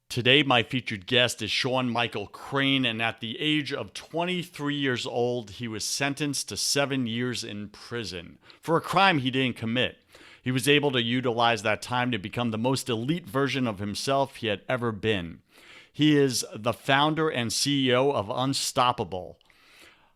Today, my featured guest is Sean Michael Crane, and at the age of 23 years old, he was sentenced to 7 years in prison for a crime he didn't commit. He was able to utilize that time to become the most elite version of himself he had ever been. He is the founder and CEO of Unstoppable.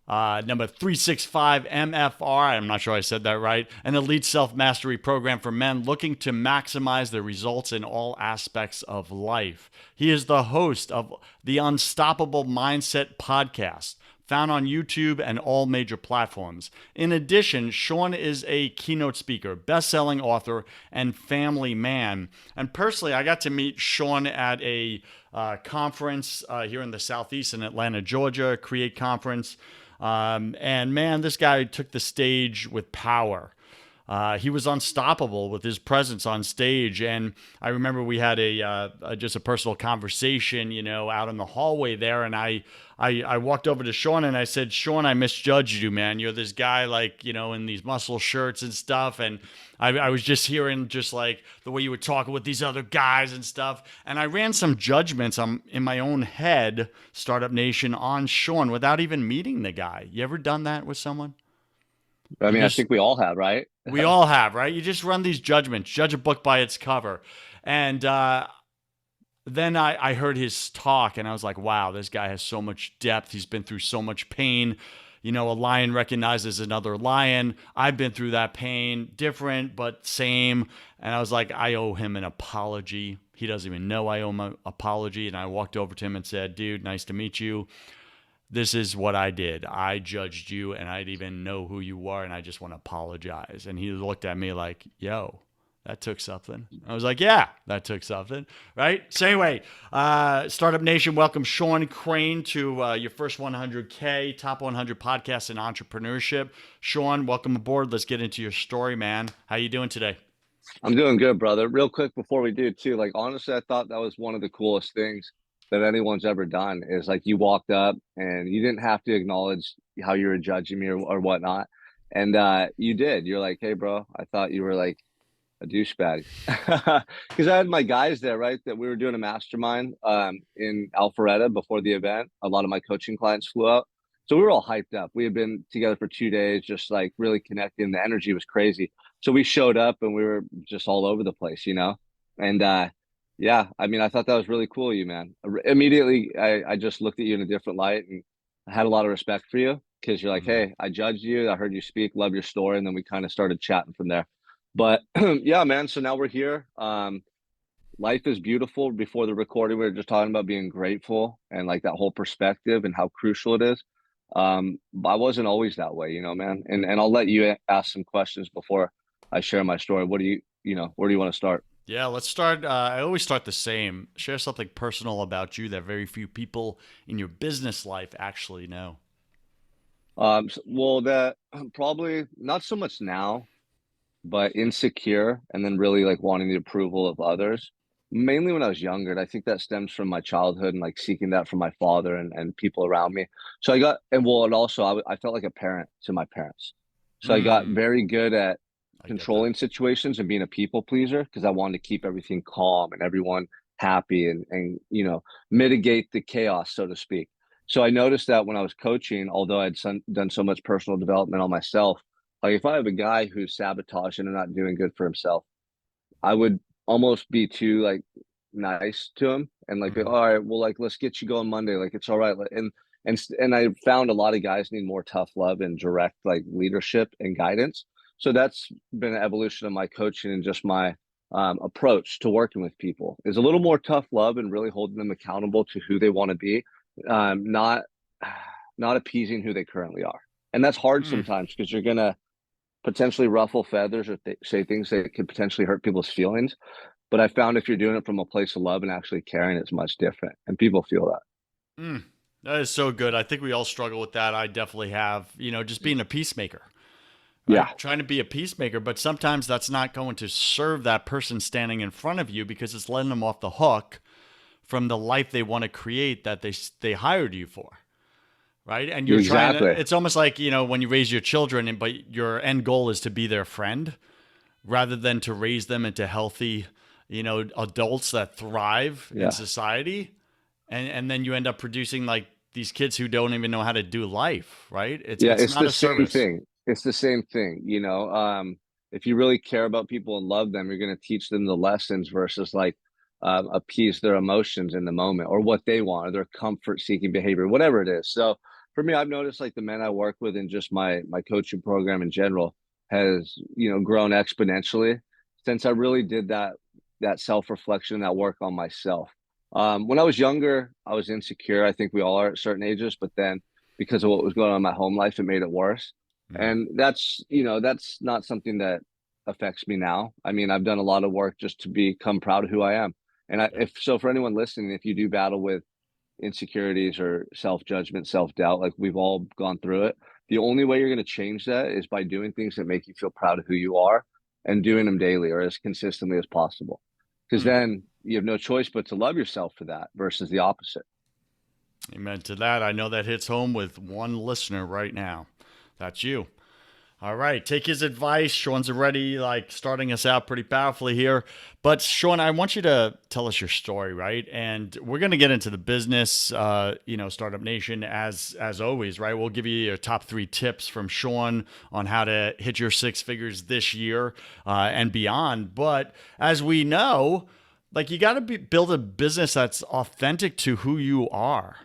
Number 365 MFR, I'm not sure I said that right, an elite self-mastery program for men looking to maximize their results in all aspects of life. He is the host of the Unstoppable Mindset podcast, found on YouTube and all major platforms. In addition, Sean is a keynote speaker, best-selling author, and family man. And personally, I got to meet Sean at a conference here in the Southeast in Atlanta, Georgia, Create Conference. And man, this guy took the stage with power. He was unstoppable with his presence on stage. And I remember we had just a personal conversation, out in the hallway there. And I walked over to Sean and I said, Sean, I misjudged you, man. You're this guy in these muscle shirts and stuff. And I was just hearing just like the way you were talking with these other guys and stuff. And I ran some judgments in my own head, Startup Nation, on Sean without even meeting the guy. You ever done that with someone? I mean, I think we all have, right? We all have, right? You just run these judgments, judge a book by its cover. And then I heard his talk and I was like, wow, this guy has so much depth. He's been through so much pain. A lion recognizes another lion. I've been through that pain, different, but same. And I was like, I owe him an apology. He doesn't even know I owe him an apology. And I walked over to him and said, dude, nice to meet you. This is what I did. I judged you and I didn't even know who you were and I just want to apologize. And he looked at me like, yo, that took something. I was like, yeah, that took something, right? So anyway, Startup Nation, welcome Sean Crane to your first 100K, top 100 podcasts in entrepreneurship. Sean, welcome aboard. Let's get into your story, man. How you doing today? I'm doing good, brother. Real quick before we do too, honestly, I thought that was one of the coolest things that anyone's ever done is you walked up and you didn't have to acknowledge how you were judging me or whatnot. And you did. You're like, hey, bro, I thought you were like a douchebag. Because I had my guys there, right? That we were doing a mastermind in Alpharetta before the event. A lot of my coaching clients flew out. So we were all hyped up. We had been together for 2 days, just really connecting. The energy was crazy. So we showed up and we were just all over the place, And yeah, I mean, I thought that was really cool of you, man. Immediately, I just looked at you in a different light and I had a lot of respect for you because you're like, hey, I judged you. I heard you speak, love your story. And then we kind of started chatting from there. But yeah, man. So now we're here. Life is beautiful. Before the recording, we were just talking about being grateful and that whole perspective and how crucial it is. I wasn't always that way, man. And I'll let you ask some questions before I share my story. What do where do you want to start? Yeah, let's start. I always start the same. Share something personal about you that very few people in your business life actually know. Well, that probably not so much now, but insecure and then really wanting the approval of others. Mainly when I was younger, and I think that stems from my childhood and seeking that from my father and people around me. So and also I felt like a parent to my parents. So I got very good at controlling situations and being a people pleaser because I wanted to keep everything calm and everyone happy and mitigate the chaos, so to speak. So I noticed that when I was coaching, although I'd done so much personal development on myself, if I have a guy who's sabotaging and not doing good for himself, I would almost be too nice to him and all right, well, let's get you going Monday. It's all right. And I found a lot of guys need more tough love and direct leadership and guidance. So that's been an evolution of my coaching and just my approach to working with people is a little more tough love and really holding them accountable to who they want to be, not appeasing who they currently are. And that's hard sometimes because you're gonna potentially ruffle feathers or say things that could potentially hurt people's feelings. But I found if you're doing it from a place of love and actually caring, it's much different, and people feel that. That is so good. I think we all struggle with that. I definitely have, just being a peacemaker. Right? Yeah. Trying to be a peacemaker, but sometimes that's not going to serve that person standing in front of you because it's letting them off the hook from the life they want to create that they hired you for. Right. And you're trying to, it's almost like, when you raise your children, but your end goal is to be their friend rather than to raise them into healthy, adults that thrive in Yeah. society, and then you end up producing like these kids who don't even know how to do life, right? It's Yeah, it's it's not the a same service. thing. It's the same thing, you know. If you really care about people and love them, you're going to teach them the lessons versus like appease their emotions in the moment or what they want or their comfort seeking behavior, whatever it is. So for me, I've noticed like the men I work with and just my coaching program in general has, grown exponentially since I really did that self-reflection, that work on myself. When I was younger, I was insecure. I think we all are at certain ages, but then because of what was going on in my home life, it made it worse. Mm. And that's not something that affects me now. I mean, I've done a lot of work just to become proud of who I am. And Yeah. if so, for anyone listening, if you do battle with insecurities or self judgment, self doubt, like we've all gone through it, the only way you're going to change that is by doing things that make you feel proud of who you are and doing them daily or as consistently as possible. Because Mm. then you have no choice but to love yourself for that versus the opposite. Amen to that. I know that hits home with one listener right now. That's you. All right, take his advice. Sean's already like starting us out pretty powerfully here. But Sean, I want you to tell us your story, right? And we're going to get into the business, Startup Nation as always, right? We'll give you your top 3 tips from Sean on how to hit your 6 figures this year and beyond. But as we know, like you got to build a business that's authentic to who you are,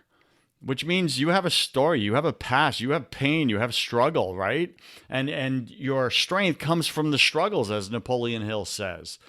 which means you have a story, you have a past, you have pain, you have struggle, right? And your strength comes from the struggles, as Napoleon Hill says.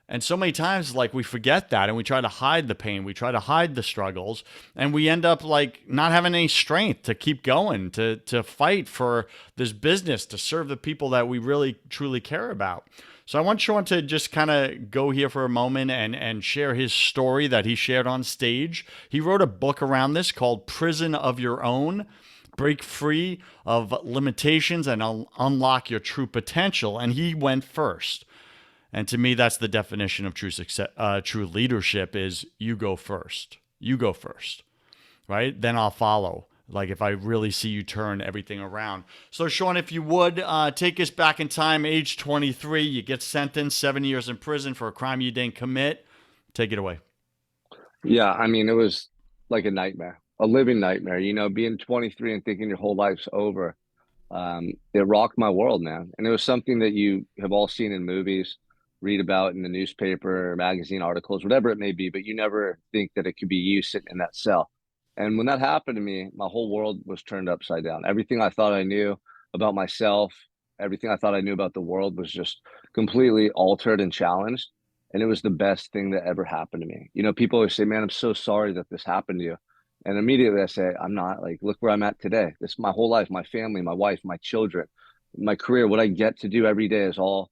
And so many times, like, we forget that and we try to hide the pain, we try to hide the struggles, and we end up like not having any strength to keep going, to fight for this business, to serve the people that we really truly care about. So I want Sean to just kind of go here for a moment and share his story that he shared on stage. He wrote a book around this called Prison of Your Own. Break free of limitations and unlock your true potential. And he went first. And to me, that's the definition of true success, true leadership is you go first. You go first, right? Then I'll follow. Like if I really see you turn everything around. So Sean, if you would take us back in time, age 23, you get sentenced 7 years in prison for a crime you didn't commit. Take it away. Yeah, I mean, it was like a nightmare, a living nightmare. Being 23 and thinking your whole life's over. It rocked my world, man. And it was something that you have all seen in movies, read about in the newspaper, magazine articles, whatever it may be, but you never think that it could be you sitting in that cell. And when that happened to me, my whole world was turned upside down. Everything I thought I knew about myself, everything I thought I knew about the world was just completely altered and challenged. And it was the best thing that ever happened to me. People always say, man, I'm so sorry that this happened to you. And immediately I say, I'm not. Like, look where I'm at today. This my whole life, my family, my wife, my children, my career, what I get to do every day is all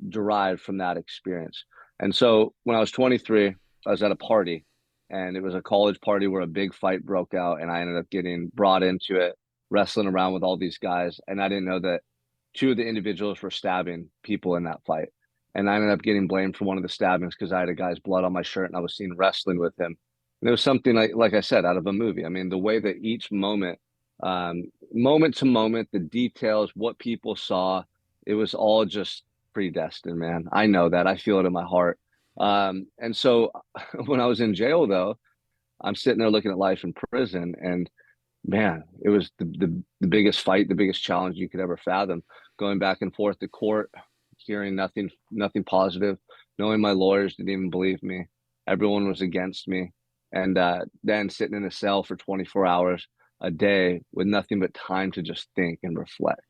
derived from that experience. And so when I was 23, I was at a party and it was a college party where a big fight broke out and I ended up getting brought into it, wrestling around with all these guys. And I didn't know that 2 of the individuals were stabbing people in that fight. And I ended up getting blamed for one of the stabbings because I had a guy's blood on my shirt and I was seen wrestling with him. And it was something like I said, out of a movie. I mean, the way that each moment, moment to moment, the details, what people saw, it was all just predestined, man. I know that. I feel it in my heart. And so when I was in jail, though, I'm sitting there looking at life in prison, and man, it was the biggest fight, the biggest challenge you could ever fathom. Going back and forth to court, hearing nothing positive, knowing my lawyers didn't even believe me. Everyone was against me. And then sitting in a cell for 24 hours a day with nothing but time to just think and reflect.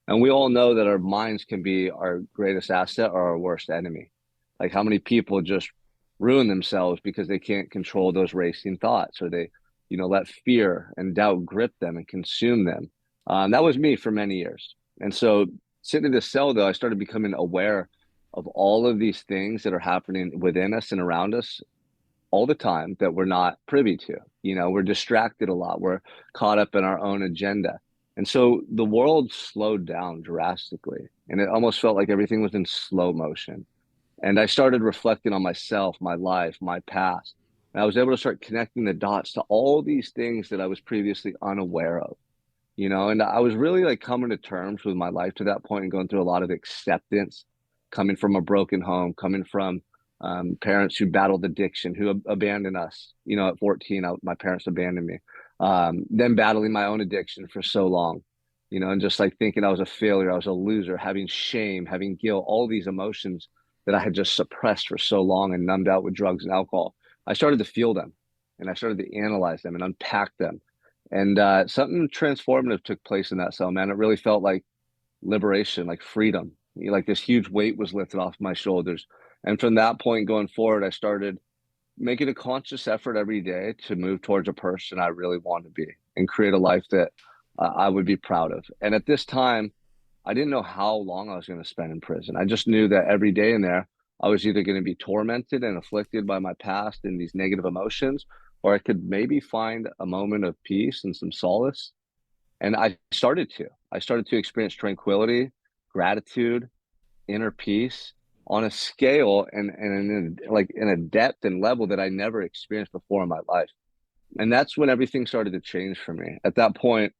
And we all know that our minds can be our greatest asset or our worst enemy. Like how many people just ruin themselves because they can't control those racing thoughts or they, let fear and doubt grip them and consume them. That was me for many years. And so sitting in the cell, though, I started becoming aware of all of these things that are happening within us and around us all the time that we're not privy to. We're distracted a lot. We're caught up in our own agenda. And so the world slowed down drastically and it almost felt like everything was in slow motion. And I started reflecting on myself, my life, my past. And I was able to start connecting the dots to all these things that I was previously unaware of, and I was really like coming to terms with my life to that point and going through a lot of acceptance, coming from a broken home, coming from parents who battled addiction, who abandoned us. You know, at 14, my parents abandoned me. Then battling my own addiction for so long, you know, and just like thinking I was a failure, I was a loser, having shame, having guilt, all these emotions that I had just suppressed for so long and numbed out with drugs and alcohol. I started to feel them, and I started to analyze them and unpack them. And something transformative took place in that cell, man. It really felt like liberation, like freedom. Like this huge weight was lifted off my shoulders. And from that point going forward, I started making a conscious effort every day to move towards a person I really want to be and create a life that I would be proud of. And at this time, I didn't know how long I was going to spend in prison. I just knew that every day in there, I was either going to be tormented and afflicted by my past and these negative emotions, or I could maybe find a moment of peace and some solace. And I started to experience tranquility, gratitude, inner peace on a scale and like in a depth and level that I never experienced before in my life. And that's when everything started to change for me. At that point,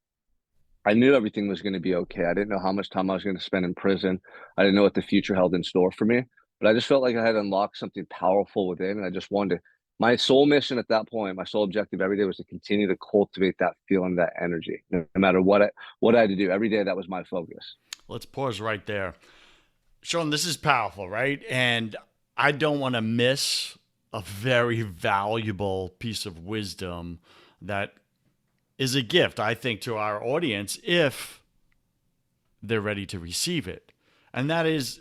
I knew everything was going to be okay. I didn't know how much time I was going to spend in prison. I didn't know what the future held in store for me, but I just felt like I had unlocked something powerful within. And I just wanted to, my sole mission at that point, my sole objective every day was to continue to cultivate that feeling, that energy, no matter what I had to do every day. That was my focus. Let's pause right there. Sean, this is powerful, right? And I don't want to miss a very valuable piece of wisdom that is a gift, I think, to our audience if they're ready to receive it. And that is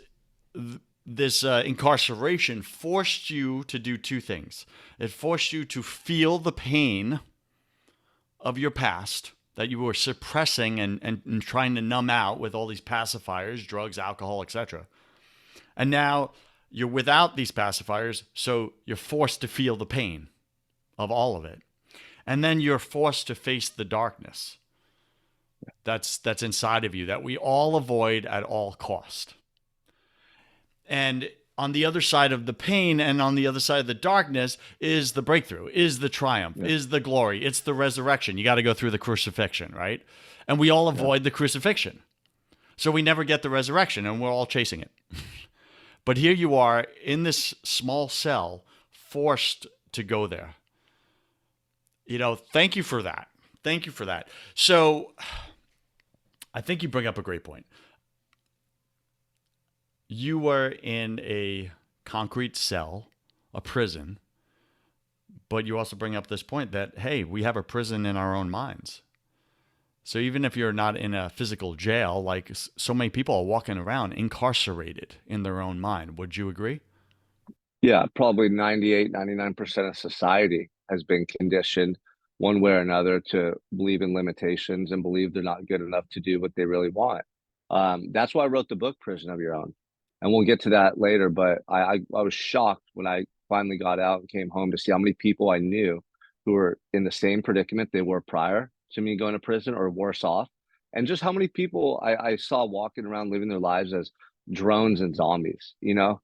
this incarceration forced you to do two things. It forced you to feel the pain of your past that you were suppressing and trying to numb out with all these pacifiers, drugs, alcohol, etc. And now you're without these pacifiers, so you're forced to feel the pain of all of it. And then you're forced to face the darkness that's inside of you that we all avoid at all cost. And on the other side of the pain and on the other side of the darkness is the breakthrough, is the triumph, Yeah. is the glory, it's the resurrection. You got to go through the crucifixion, right? And we all avoid the crucifixion. So we never get the resurrection and we're all chasing it. But here you are in this small cell, forced to go there. You know, thank you for that. Thank you for that. So I think you bring up a great point. You were in a concrete cell, a prison, but you also bring up this point that, hey, we have a prison in our own minds. So even if you're not in a physical jail, like so many people are walking around incarcerated in their own mind. Would you agree? Yeah, probably 98, 99% of society has been conditioned one way or another to believe in limitations and believe they're not good enough to do what they really want. That's why I wrote the book Prison of Your Own. And we'll get to that later, but I was shocked when I finally got out and came home to see how many people I knew who were in the same predicament they were prior to me going to prison or worse off. And just how many people I saw walking around living their lives as drones and zombies, you know?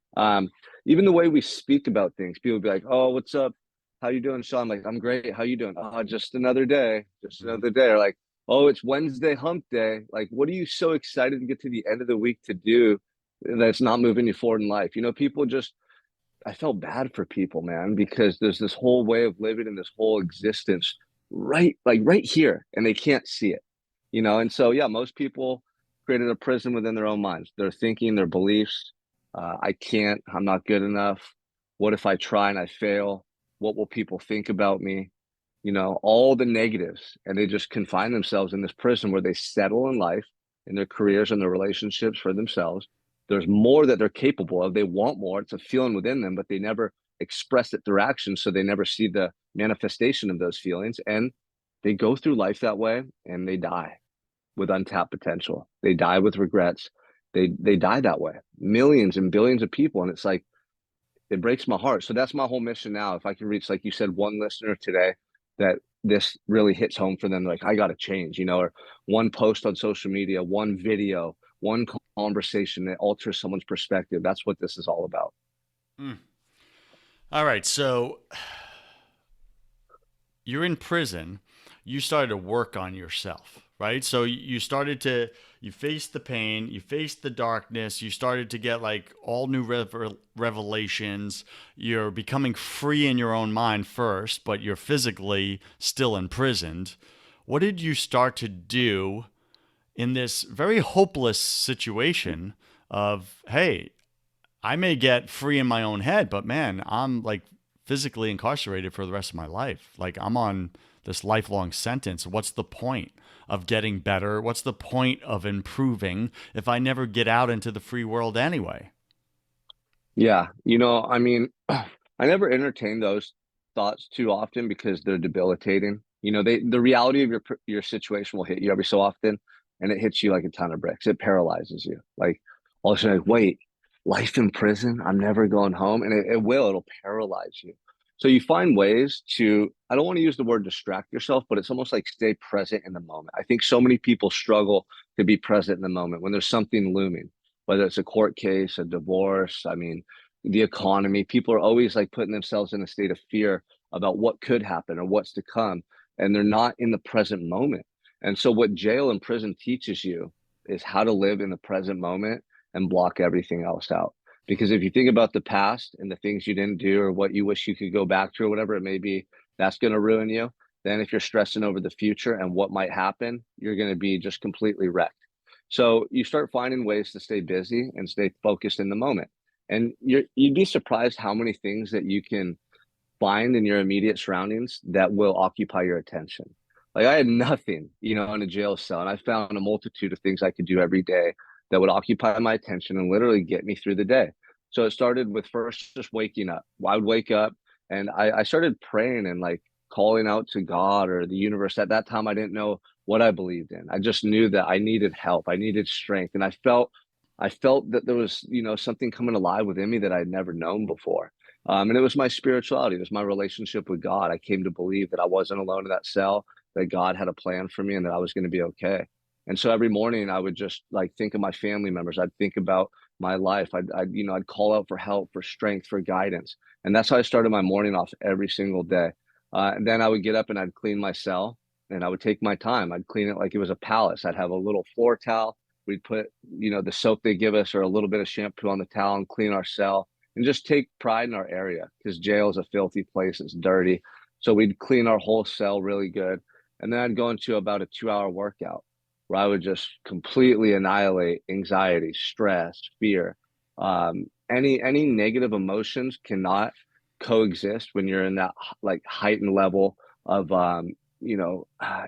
Even the way we speak about things, people be like, "Oh, what's up? How you doing, Sean?" I'm like, "I'm great. How you doing?" "Oh, just another day. Just another day." Or like, "Oh, it's Wednesday hump day." Like, what are you so excited to get to the end of the week to do that's not moving you forward in life? You know, people just I felt bad for people, man, because there's this whole way of living and this whole existence right here, and they can't see it. You know, and so yeah, most people created a prison within their own minds. Their thinking, their beliefs. I can't, I'm not good enough. What if I try and I fail? What will people think about me? You know, all the negatives. And they just confine themselves in this prison where they settle in life, in their careers and their relationships for themselves. There's more that they're capable of. They want more. It's a feeling within them, but they never express it through action. So they never see the manifestation of those feelings. And they go through life that way and they die with untapped potential. They die with regrets. They die that way. Millions and billions of people. And it's like it breaks my heart. So that's my whole mission now. If I can reach, like you said, one listener today that this really hits home for them, like I got to change, you know, or one post on social media, one video, one conversation that alters someone's perspective. That's what this is all about. Mm. All right. So you're in prison. You started to work on yourself, right? So you started to, you faced the pain, you faced the darkness, you started to get like all new revelations. You're becoming free in your own mind first, but you're physically still imprisoned. What did you start to do in this very hopeless situation of, hey, I may get free in my own head, but man, I'm like physically incarcerated for the rest of my life. Like I'm on this lifelong sentence. What's the point of getting better? What's the point of improving if I never get out into the free world anyway? Yeah, I mean, I never entertain those thoughts too often because they're debilitating. The reality of your situation will hit you every so often, and it hits you like a ton of bricks. It paralyzes you. Like all of a sudden, like, wait, life in prison? I'm never going home, and it'll paralyze you. So you find ways to, I don't want to use the word distract yourself, but it's almost like stay present in the moment. I think so many people struggle to be present in the moment when there's something looming, whether it's a court case, a divorce. I mean, the economy. People are always like putting themselves in a state of fear about what could happen or what's to come, and they're not in the present moment. And so, what jail and prison teaches you is how to live in the present moment and block everything else out. Because if you think about the past and the things you didn't do or what you wish you could go back to or whatever it may be, that's going to ruin you. Then, if you're stressing over the future and what might happen, you're going to be just completely wrecked. So, you start finding ways to stay busy and stay focused in the moment. And you'd be surprised how many things that you can find in your immediate surroundings that will occupy your attention. Like I had nothing, in a jail cell, and I found a multitude of things I could do every day that would occupy my attention and literally get me through the day. So it started with first just waking up. I would wake up and I started praying and like calling out to God or the universe. At that time, I didn't know what I believed in. I just knew that I needed help. I needed strength. And I felt that there was, something coming alive within me that I'd never known before. And it was my spirituality. It was my relationship with God. I came to believe that I wasn't alone in that cell, that God had a plan for me and that I was going to be okay. And so every morning I would just like think of my family members. I'd think about my life. I'd call out for help, for strength, for guidance. And that's how I started my morning off every single day. And then I would get up and I'd clean my cell and I would take my time. I'd clean it like it was a palace. I'd have a little floor towel. We'd put, the soap they give us or a little bit of shampoo on the towel and clean our cell and just take pride in our area because jail is a filthy place. It's dirty. So we'd clean our whole cell really good. And then I'd go into about a 2 hour workout where I would just completely annihilate anxiety, stress, fear. Any negative emotions cannot coexist when you're in that like heightened level of,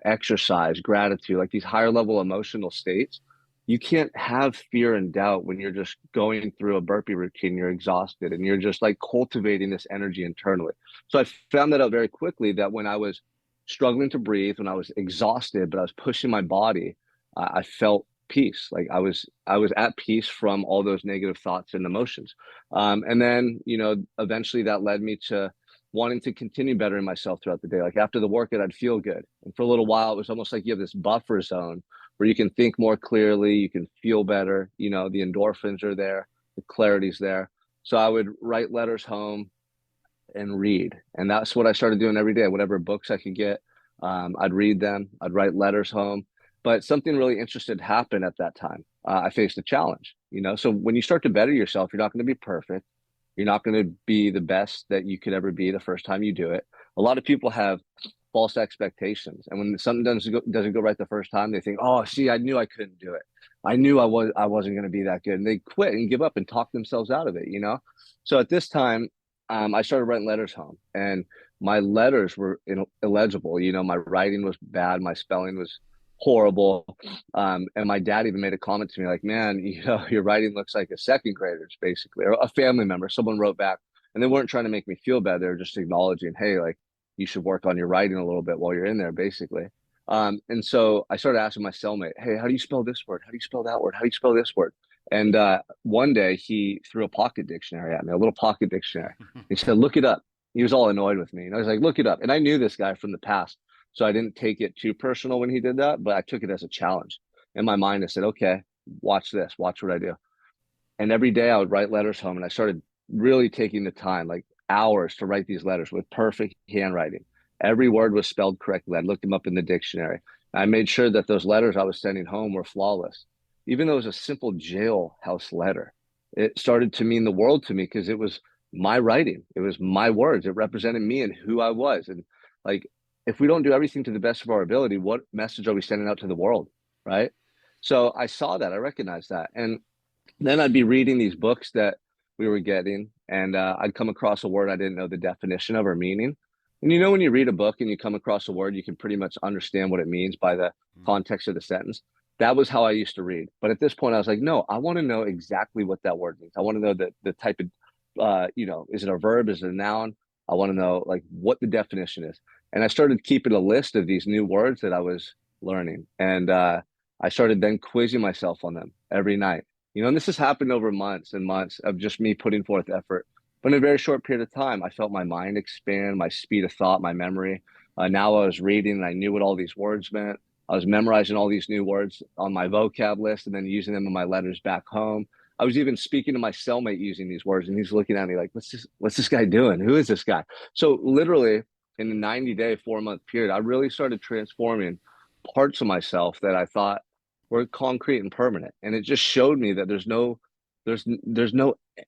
exercise, gratitude, like these higher level emotional states. You can't have fear and doubt when you're just going through a burpee routine, you're exhausted and you're just like cultivating this energy internally. So I found that out very quickly that when I was struggling to breathe, when I was exhausted, but I was pushing my body, I felt peace. Like I was at peace from all those negative thoughts and emotions. And then, eventually that led me to wanting to continue bettering myself throughout the day. Like after the workout, I'd feel good. And for a little while, it was almost like you have this buffer zone where you can think more clearly, you can feel better, the endorphins are there, the clarity's there. So I would write letters home and read. And that's what I started doing every day. Whatever books I could get, I'd read them, I'd write letters home. But something really interesting happened at that time. I faced a challenge, So when you start to better yourself, you're not going to be perfect. You're not going to be the best that you could ever be the first time you do it. A lot of people have false expectations, and when something doesn't go right the first time, they think, "Oh, see, I knew I couldn't do it. I knew I wasn't going to be that good," and they quit and give up and talk themselves out of it. So at this time, I started writing letters home, and my letters were illegible. My writing was bad, my spelling was horrible, and my dad even made a comment to me like, "Man, your writing looks like a second grader's, basically, or a family member." Someone wrote back, and they weren't trying to make me feel bad; they were just acknowledging, "Hey, like you should work on your writing a little bit while you're in there," basically. And so I started asking my cellmate, "Hey, how do you spell this word? How do you spell that word? How do you spell this word?" And one day he threw a pocket dictionary at me, a little pocket dictionary. He said, "Look it up." He was all annoyed with me. And I was like, "Look it up." And I knew this guy from the past. So I didn't take it too personal when he did that, but I took it as a challenge. In my mind, I said, "Okay, watch this, watch what I do." And every day I would write letters home, and I started really taking the time, like hours, to write these letters with perfect handwriting. Every word was spelled correctly. I looked them up in the dictionary. I made sure that those letters I was sending home were flawless. Even though it was a simple jailhouse letter, it started to mean the world to me because it was my writing. It was my words. It represented me and who I was. And like, if we don't do everything to the best of our ability, what message are we sending out to the world? Right. So I saw that, I recognized that. And then I'd be reading these books that we were getting, and I'd come across a word I didn't know the definition of or meaning. And you know, when you read a book and you come across a word, you can pretty much understand what it means by the context of the sentence. That was how I used to read. But at this point, I was like, no, I want to know exactly what that word means. I want to know the type of, is it a verb? Is it a noun? I want to know like what the definition is. And I started keeping a list of these new words that I was learning. And I started then quizzing myself on them every night. And this has happened over months and months of just me putting forth effort. But in a very short period of time, I felt my mind expand, my speed of thought, my memory. Now I was reading and I knew what all these words meant. I was memorizing all these new words on my vocab list and then using them in my letters back home. I was even speaking to my cellmate using these words, and he's looking at me like, what's this guy doing? Who is this guy? So literally in the 90-day, 4-month period, I really started transforming parts of myself that I thought were concrete and permanent. And it just showed me that there's no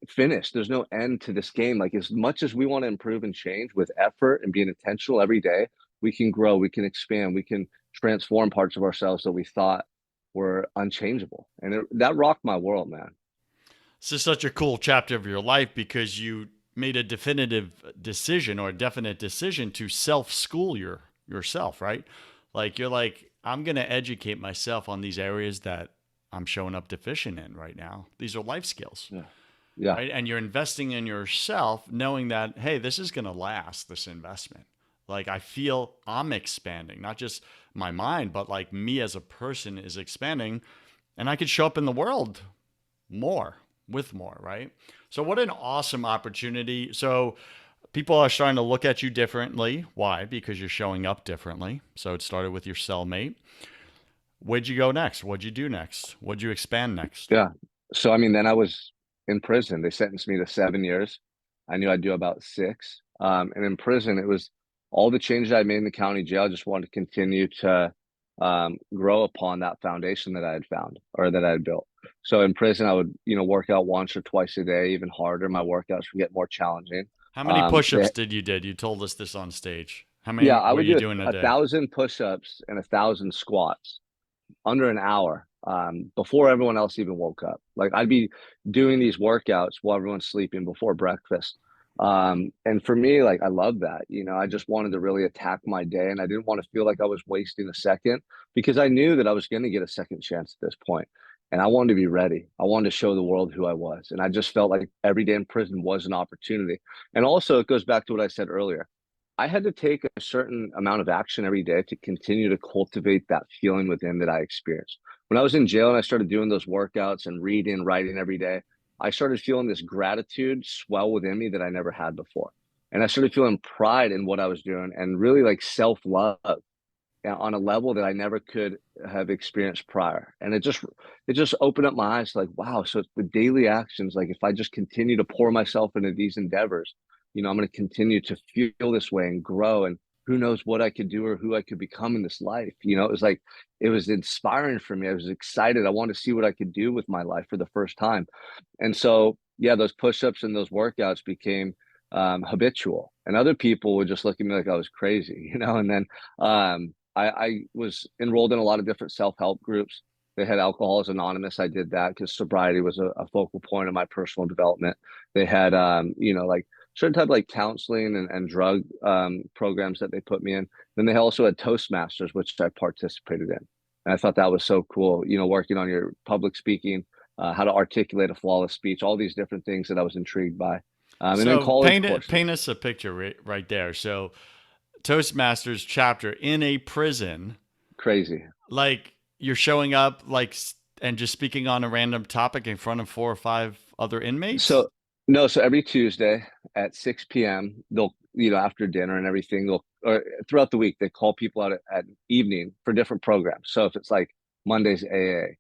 finish. There's no end to this game. Like, as much as we want to improve and change with effort and being intentional every day, we can grow, we can expand, we can transform parts of ourselves that we thought were unchangeable. And that rocked my world, man. This is such a cool chapter of your life because you made a definitive decision or a definite decision to self-school yourself, right? Like you're like, I'm going to educate myself on these areas that I'm showing up deficient in right now. These are life skills. Yeah. Yeah. Right? And you're investing in yourself knowing that, hey, this is going to last, this investment. Like I feel I'm expanding, not just my mind, but like me as a person is expanding, and I could show up in the world more with more, right? So what an awesome opportunity. So people are starting to look at you differently. Why? Because you're showing up differently. So it started with your cellmate. Where'd you go next? What'd you do next? What'd you expand next? Yeah. So, I mean, then I was in prison. They sentenced me to 7 years. I knew I'd do about 6. And in prison, it was all the changes I made in the county jail. I just wanted to continue to grow upon that foundation that I had found or that I had built. So in prison, I would, work out once or twice a day, even harder. My workouts would get more challenging. How many They, push-ups did you did? You told us this on stage. How yeah, many I were would you do doing a a day? 1,000 push-ups and 1,000 squats under an hour before everyone else even woke up. Like, I'd be doing these workouts while everyone's sleeping before breakfast. And for me, like, I love that. I just wanted to really attack my day, and I didn't want to feel like I was wasting a second because I knew that I was going to get a second chance at this point. And I wanted to be ready. I wanted to show the world who I was. And I just felt like every day in prison was an opportunity. And also, it goes back to what I said earlier. I had to take a certain amount of action every day to continue to cultivate that feeling within that I experienced. When I was in jail and I started doing those workouts and reading, writing every day, I started feeling this gratitude swell within me that I never had before. And I started feeling pride in what I was doing and really like self-love on a level that I never could have experienced prior. And it just opened up my eyes like, wow, so it's the daily actions. Like, if I just continue to pour myself into these endeavors, I'm going to continue to feel this way and grow. And who knows what I could do or who I could become in this life. It was like, it was inspiring for me. I was excited. I wanted to see what I could do with my life for the first time. And so, yeah, those push-ups and those workouts became habitual, and other people would just look at me like I was crazy, and then I was enrolled in a lot of different self-help groups. They had Alcoholics Anonymous. I did that because sobriety was a focal point of my personal development. They had, like certain type of like counseling and drug programs that they put me in. Then they also had Toastmasters, which I participated in. And I thought that was so cool, working on your public speaking, how to articulate a flawless speech, all these different things that I was intrigued by. And then So college courses. paint us a picture right there. So Toastmasters chapter in a prison, Crazy. like you're showing up like and just speaking on a random topic in front of 4 or 5 other inmates. So no, so every Tuesday at 6 p.m., they'll, after dinner and everything, or throughout the week, they call people out at evening for different programs. So if it's like Monday's AA,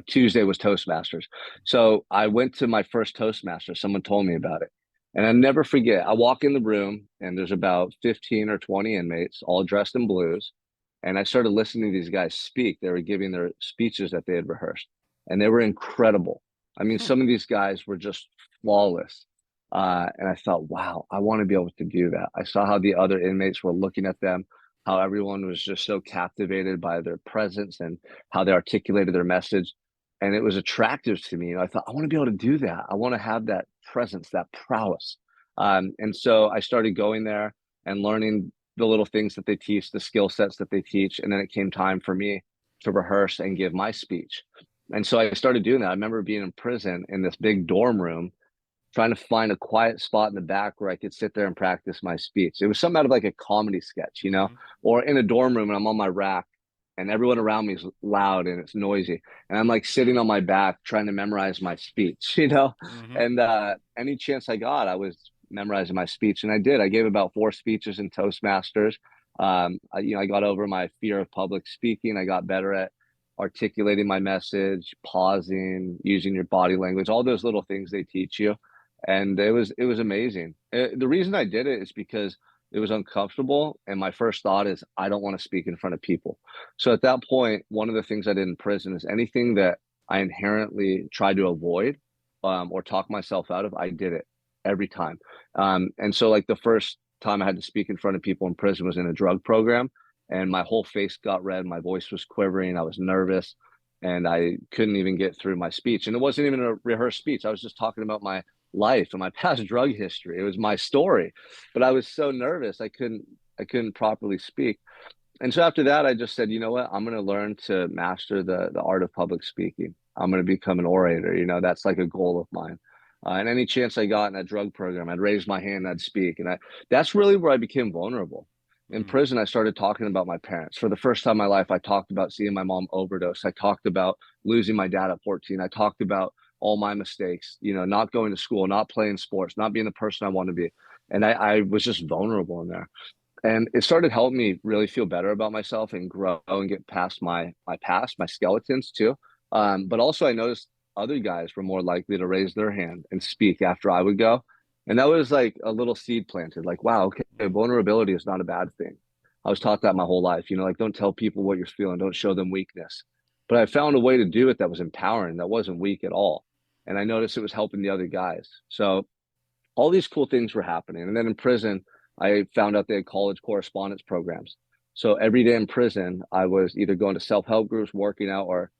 Tuesday was Toastmasters. So I went to my first Toastmaster. Someone told me about it. And I never forget, I walk in the room and there's about 15 or 20 inmates, all dressed in blues. And I started listening to these guys speak. They were giving their speeches that they had rehearsed, and they were incredible. I mean, Hmm. some of these guys were just flawless. And I thought, wow, I want to be able to do that. I saw how the other inmates were looking at them, how everyone was just so captivated by their presence and how they articulated their message. And it was attractive to me. I thought, I want to be able to do that. I want to have that presence, that prowess. And so I started going there and learning the little things that they teach, the skill sets that they teach. And then it came time for me to rehearse and give my speech. And so I started doing that. I remember being in prison in this big dorm room, trying to find a quiet spot in the back where I could sit there and practice my speech. It was something out of like a comedy sketch, Hmm. or in a dorm room and I'm on my rack and everyone around me is loud and it's noisy. And I'm like sitting on my back trying to memorize my speech, Hmm. And any chance I got, I was memorizing my speech. And I did. I gave about 4 speeches in Toastmasters. I got over my fear of public speaking. I got better at articulating my message, pausing, using your body language, all those little things they teach you, and it was amazing. The reason I did it is because it was uncomfortable, and my first thought is I don't want to speak in front of people. So at that point, one of the things I did in prison is anything that I inherently tried to avoid, or talk myself out of, I did it every time. And so like the first time I had to speak in front of people in prison was in a drug program, and my whole face got red, my voice was quivering, I was nervous, and I couldn't even get through my speech. And it wasn't even a rehearsed speech. I was just talking about my life and my past drug history. It was my story, but I was so nervous I couldn't properly speak. And so after that, I just said, you know what? I'm going to learn to master the art of public speaking. I'm going to become an orator. That's like a goal of mine. And any chance I got in that drug program, I'd raise my hand, I'd speak, and that's really where I became vulnerable. In Hmm. prison, I started talking about my parents. For the first time in my life, I talked about seeing my mom overdose. I talked about losing my dad at 14. I talked about all my mistakes, not going to school, not playing sports, not being the person I want to be. And I was just vulnerable in there. And it started helping me really feel better about myself and grow and get past my past, my skeletons too. But also I noticed other guys were more likely to raise their hand and speak after I would go. And that was like a little seed planted, like, wow, okay, vulnerability is not a bad thing. I was taught that my whole life, like don't tell people what you're feeling, don't show them weakness. But I found a way to do it that was empowering, that wasn't weak at all. And I noticed it was helping the other guys. So all these cool things were happening. And then in prison, I found out they had college correspondence programs. So every day in prison, I was either going to self-help groups, working out, or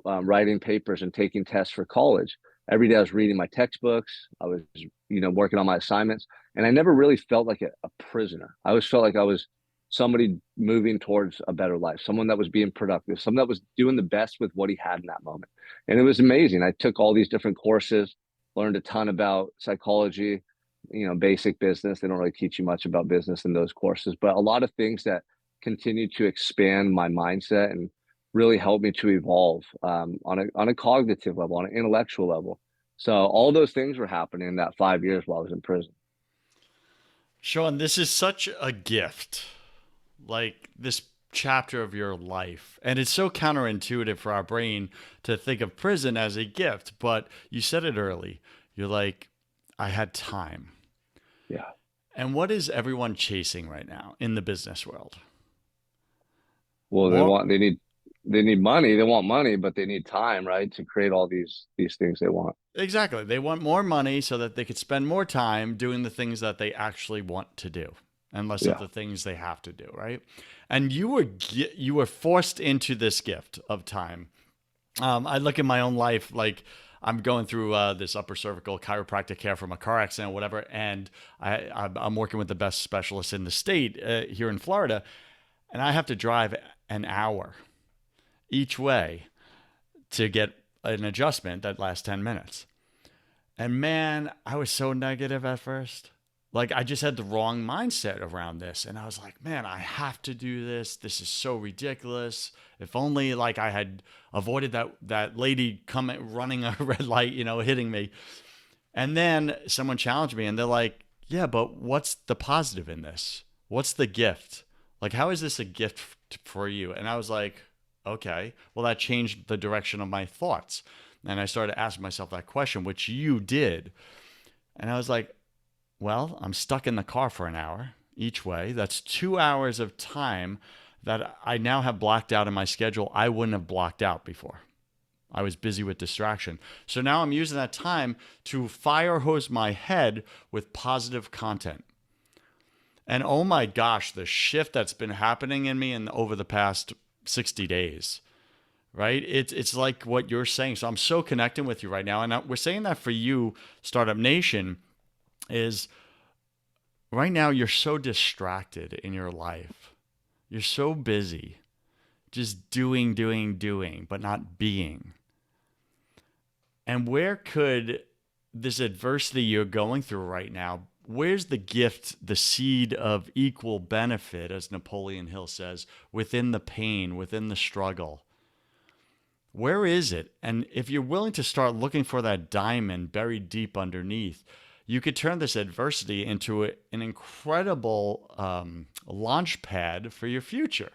writing papers and taking tests for college. Every day I was reading my textbooks. I was, working on my assignments. And I never really felt like a prisoner. I always felt like I was somebody moving towards a better life, someone that was being productive, someone that was doing the best with what he had in that moment. And it was amazing. I took all these different courses, learned a ton about psychology, basic business. They don't really teach you much about business in those courses, but a lot of things that continue to expand my mindset and really help me to evolve, on a cognitive level, on an intellectual level. So all those things were happening in that 5 years while I was in prison. Sean, this is such a gift. Like this chapter of your life. And it's so counterintuitive for our brain to think of prison as a gift. But you said it early. You're like, I had time. Yeah. And what is everyone chasing right now in the business world? Well, More they need money. They want money, but they need time, right, to create all these things they want. exactly. They want more money so that they could spend more time doing the things that they actually want to do and less of Yeah. the things they have to do, right? And you were forced into this gift of time. I look at my own life like I'm going through this upper cervical chiropractic care from a car accident or whatever, and I'm working with the best specialist in the state here in Florida, and I have to drive an hour each way to get an adjustment that lasts 10 minutes. And man, I was so negative at first. Like I just had the wrong mindset around this. And I was like, man, I have to do this. This is so ridiculous. If only like I had avoided that lady coming running a red light, hitting me. And then someone challenged me and they're like, yeah, but what's the positive in this? What's the gift? Like, how is this a gift for you? And I was like, okay, well, that changed the direction of my thoughts. And I started asking myself that question, which you did. And I was like, well, I'm stuck in the car for an hour each way. That's 2 hours of time that I now have blocked out in my schedule I wouldn't have blocked out before. I was busy with distraction. So now I'm using that time to fire hose my head with positive content. And oh my gosh, the shift that's been happening in me in over the past 60 days, right? It's like what you're saying. So I'm so connecting with you right now. And we're saying that for you, Startup Nation, is right now you're so distracted in your life. You're so busy just doing, but not being. And where could this adversity you're going through right now, where's the gift, the seed of equal benefit, as Napoleon Hill says, within the pain, within the struggle? Where is it? And if you're willing to start looking for that diamond buried deep underneath, you could turn this adversity into an incredible launch pad for your future.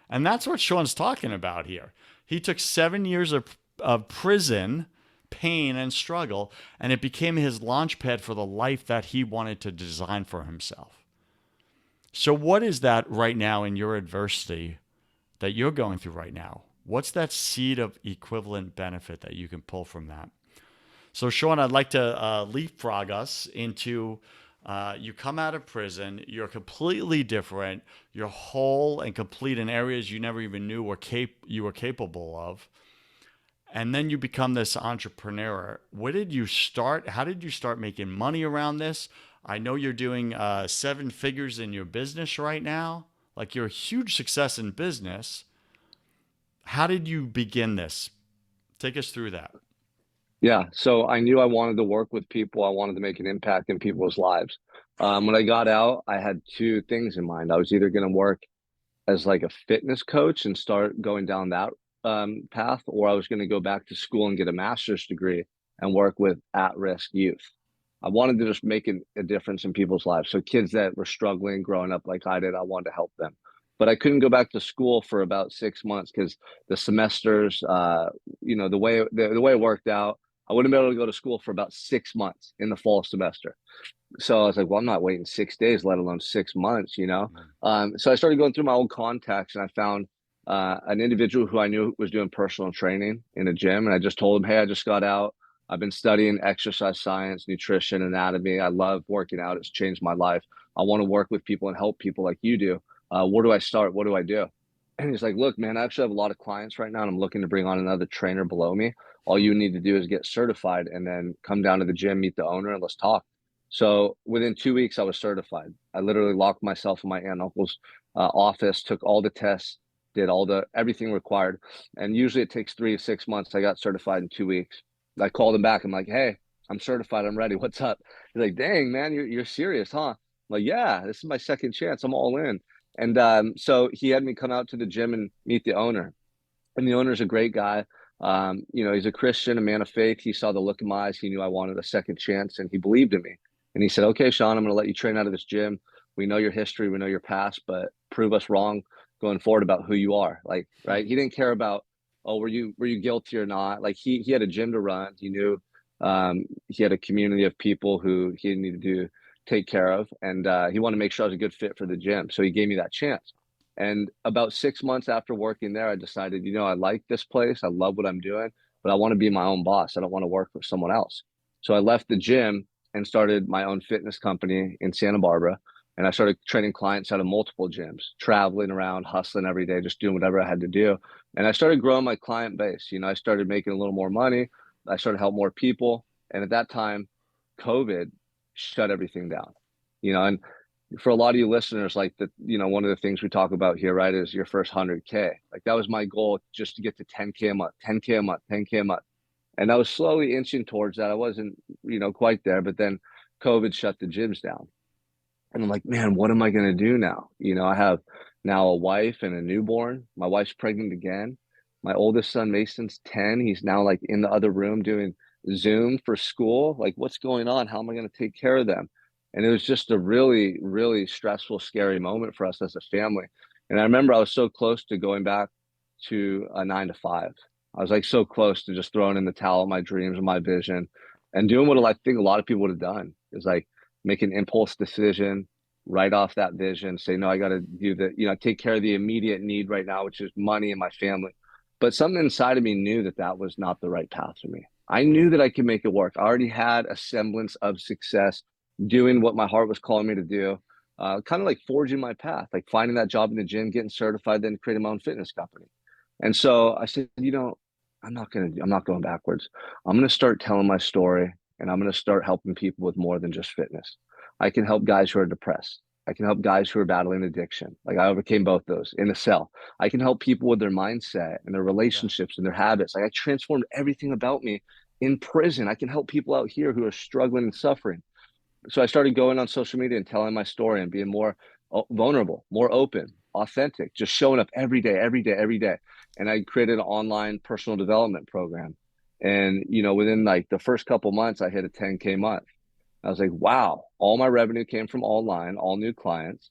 And that's what Sean's talking about here. He took 7 years of prison, pain, and struggle, and it became his launch pad for the life that he wanted to design for himself. So, what is that right now in your adversity that you're going through right now? What's that seed of equivalent benefit that you can pull from that? So, Sean, I'd like to leapfrog us into you come out of prison, you're completely different, you're whole and complete in areas you never even knew you were capable of. And then you become this entrepreneur. Where did you start? How did you start making money around this? I know you're doing 7 figures in your business right now. Like you're a huge success in business. How did you begin this? Take us through that. Yeah, so I knew I wanted to work with people. I wanted to make an impact in people's lives. When I got out, I had two things in mind. I was either going to work as like a fitness coach and start going down that path, or I was going to go back to school and get a master's degree and work with at-risk youth. I wanted to just make a difference in people's lives. So kids that were struggling growing up like I did, I wanted to help them. But I couldn't go back to school for about 6 months because the semesters, the way it worked out, I wouldn't be able to go to school for about 6 months in the fall semester. So I was like, well, I'm not waiting 6 days, let alone 6 months. So I started going through my old contacts and I found an individual who I knew was doing personal training in a gym. And I just told him, hey, I just got out. I've been studying exercise science, nutrition, anatomy. I love working out. It's changed my life. I want to work with people and help people like you do. Where do I start? What do I do? And he's like, look, man, I actually have a lot of clients right now and I'm looking to bring on another trainer below me. All you need to do is get certified and then come down to the gym, meet the owner, and let's talk. So within 2 weeks, I was certified. I literally locked myself in my aunt and uncle's office, took all the tests, did everything required. And usually it takes 3 to 6 months. I got certified in 2 weeks. I called him back. I'm like, hey, I'm certified. I'm ready. What's up? He's like, dang, man, you're serious, huh? I'm like, yeah, this is my second chance. I'm all in. And so he had me come out to the gym and meet the owner. And the owner's a great guy. He's a Christian, a man of faith. He saw the look in my eyes. He knew I wanted a second chance and he believed in me. And he said, okay, Sean, I'm going to let you train out of this gym. We know your history. We know your past, but prove us wrong going forward about who you are. Like, right. He didn't care about, oh, were you guilty or not? Like he had a gym to run. He knew he had a community of people who he needed to take care of. And he wanted to make sure I was a good fit for the gym. So he gave me that chance. And about 6 months after working there, I decided, I like this place. I love what I'm doing, but I want to be my own boss. I don't want to work for someone else. So I left the gym and started my own fitness company in Santa Barbara. And I started training clients out of multiple gyms, traveling around, hustling every day, just doing whatever I had to do. And I started growing my client base. I started making a little more money. I started to help more people. And at that time, COVID shut everything down, and for a lot of you listeners, like one of the things we talk about here, right, is your first 100K. Like that was my goal, just to get to 10K a month, 10K a month, 10K a month. And I was slowly inching towards that. I wasn't, quite there, but then COVID shut the gyms down. And I'm like, man, what am I going to do now? I have now a wife and a newborn. My wife's pregnant again. My oldest son, Mason's 10. He's now like in the other room doing Zoom for school. Like, what's going on? How am I going to take care of them? And it was just a really, really stressful, scary moment for us as a family. And I remember I was so close to going back to a 9 to 5. I was like so close to just throwing in the towel of my dreams and my vision and doing what I think a lot of people would have done, is like make an impulse decision, write off that vision, say, no, I got to do the, take care of the immediate need right now, which is money and my family. But something inside of me knew that that was not the right path for me. I knew that I could make it work. I already had a semblance of success doing what my heart was calling me to do, kind of like forging my path, like finding that job in the gym, getting certified, then creating my own fitness company. And so I said, I'm not going backwards. I'm going to start telling my story, and I'm going to start helping people with more than just fitness. I can help guys who are depressed. I can help guys who are battling addiction. Like I overcame both those in a cell. I can help people with their mindset and their Yeah. relationships and their habits. Like I transformed everything about me in prison. I can help people out here who are struggling and suffering. So I started going on social media and telling my story and being more vulnerable, more open, authentic, just showing up every day, every day, every day. And I created an online personal development program. And, within like the first couple months, I hit a 10K month. I was like, wow, all my revenue came from online, all new clients.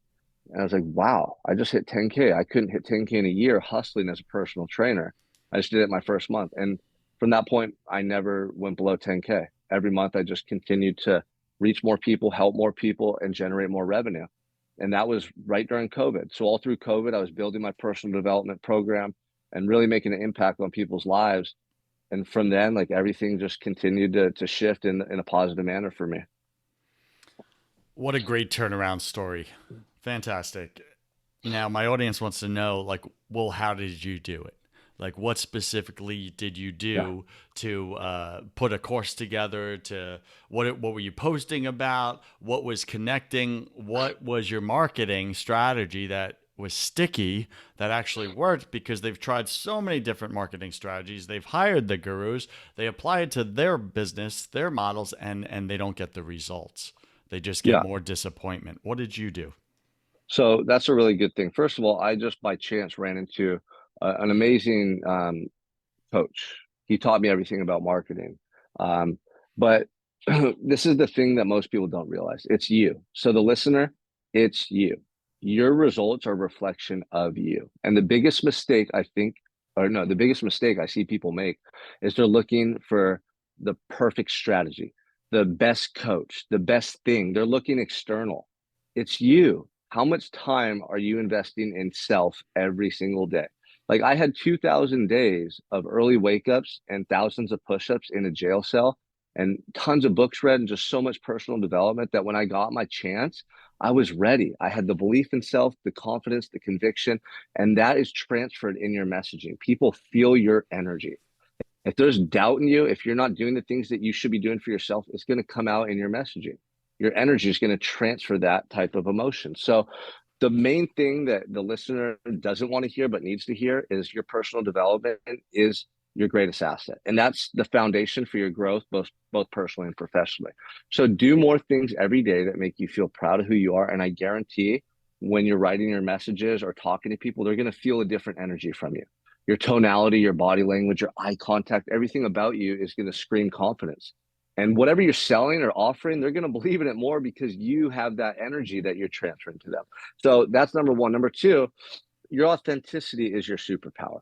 And I was like, wow, I just hit 10K. I couldn't hit 10K in a year hustling as a personal trainer. I just did it my first month. And from that point, I never went below 10K. Every month, I just continued to reach more people, help more people, and generate more revenue. And that was right during COVID. So all through COVID, I was building my personal development program and really making an impact on people's lives. And from then, like everything just continued to shift in a positive manner for me. What a great turnaround story. Fantastic. Now, my audience wants to know, like, well, how did you do it? Like, what specifically did you Yeah. do to put a course together? To what were you posting about? What was connecting? What was your marketing strategy that was sticky, that actually worked? Because they've tried so many different marketing strategies. They've hired the gurus. They apply it to their business, their models, and they don't get the results. They just get Yeah. more disappointment. What did you do? So that's a really good thing. First of all, I just by chance ran into an amazing coach. He taught me everything about marketing. But this is the thing that most people don't realize. It's you. So the listener, it's you. Your results are a reflection of you. And the biggest mistake I think, or no, the biggest mistake I see people make is they're looking for the perfect strategy, the best coach, the best thing. They're looking external. It's you. How much time are you investing in self every single day? Like I had 2,000 days of early wake ups and thousands of push ups in a jail cell and tons of books read and just so much personal development that when I got my chance, I was ready. I had the belief in self, the confidence, the conviction, and that is transferred in your messaging. People feel your energy. If there's doubt in you, if you're not doing the things that you should be doing for yourself, it's going to come out in your messaging. Your energy is going to transfer that type of emotion. So the main thing that the listener doesn't want to hear but needs to hear is your personal development is your greatest asset, and that's the foundation for your growth, both personally and professionally. So do more things every day that make you feel proud of who you are, and I guarantee when you're writing your messages or talking to people, they're going to feel a different energy from you. Your tonality, your body language, your eye contact, everything about you is going to scream confidence. And whatever you're selling or offering, they're going to believe in it more because you have that energy that you're transferring to them. So that's number one. Number two, your authenticity is your superpower.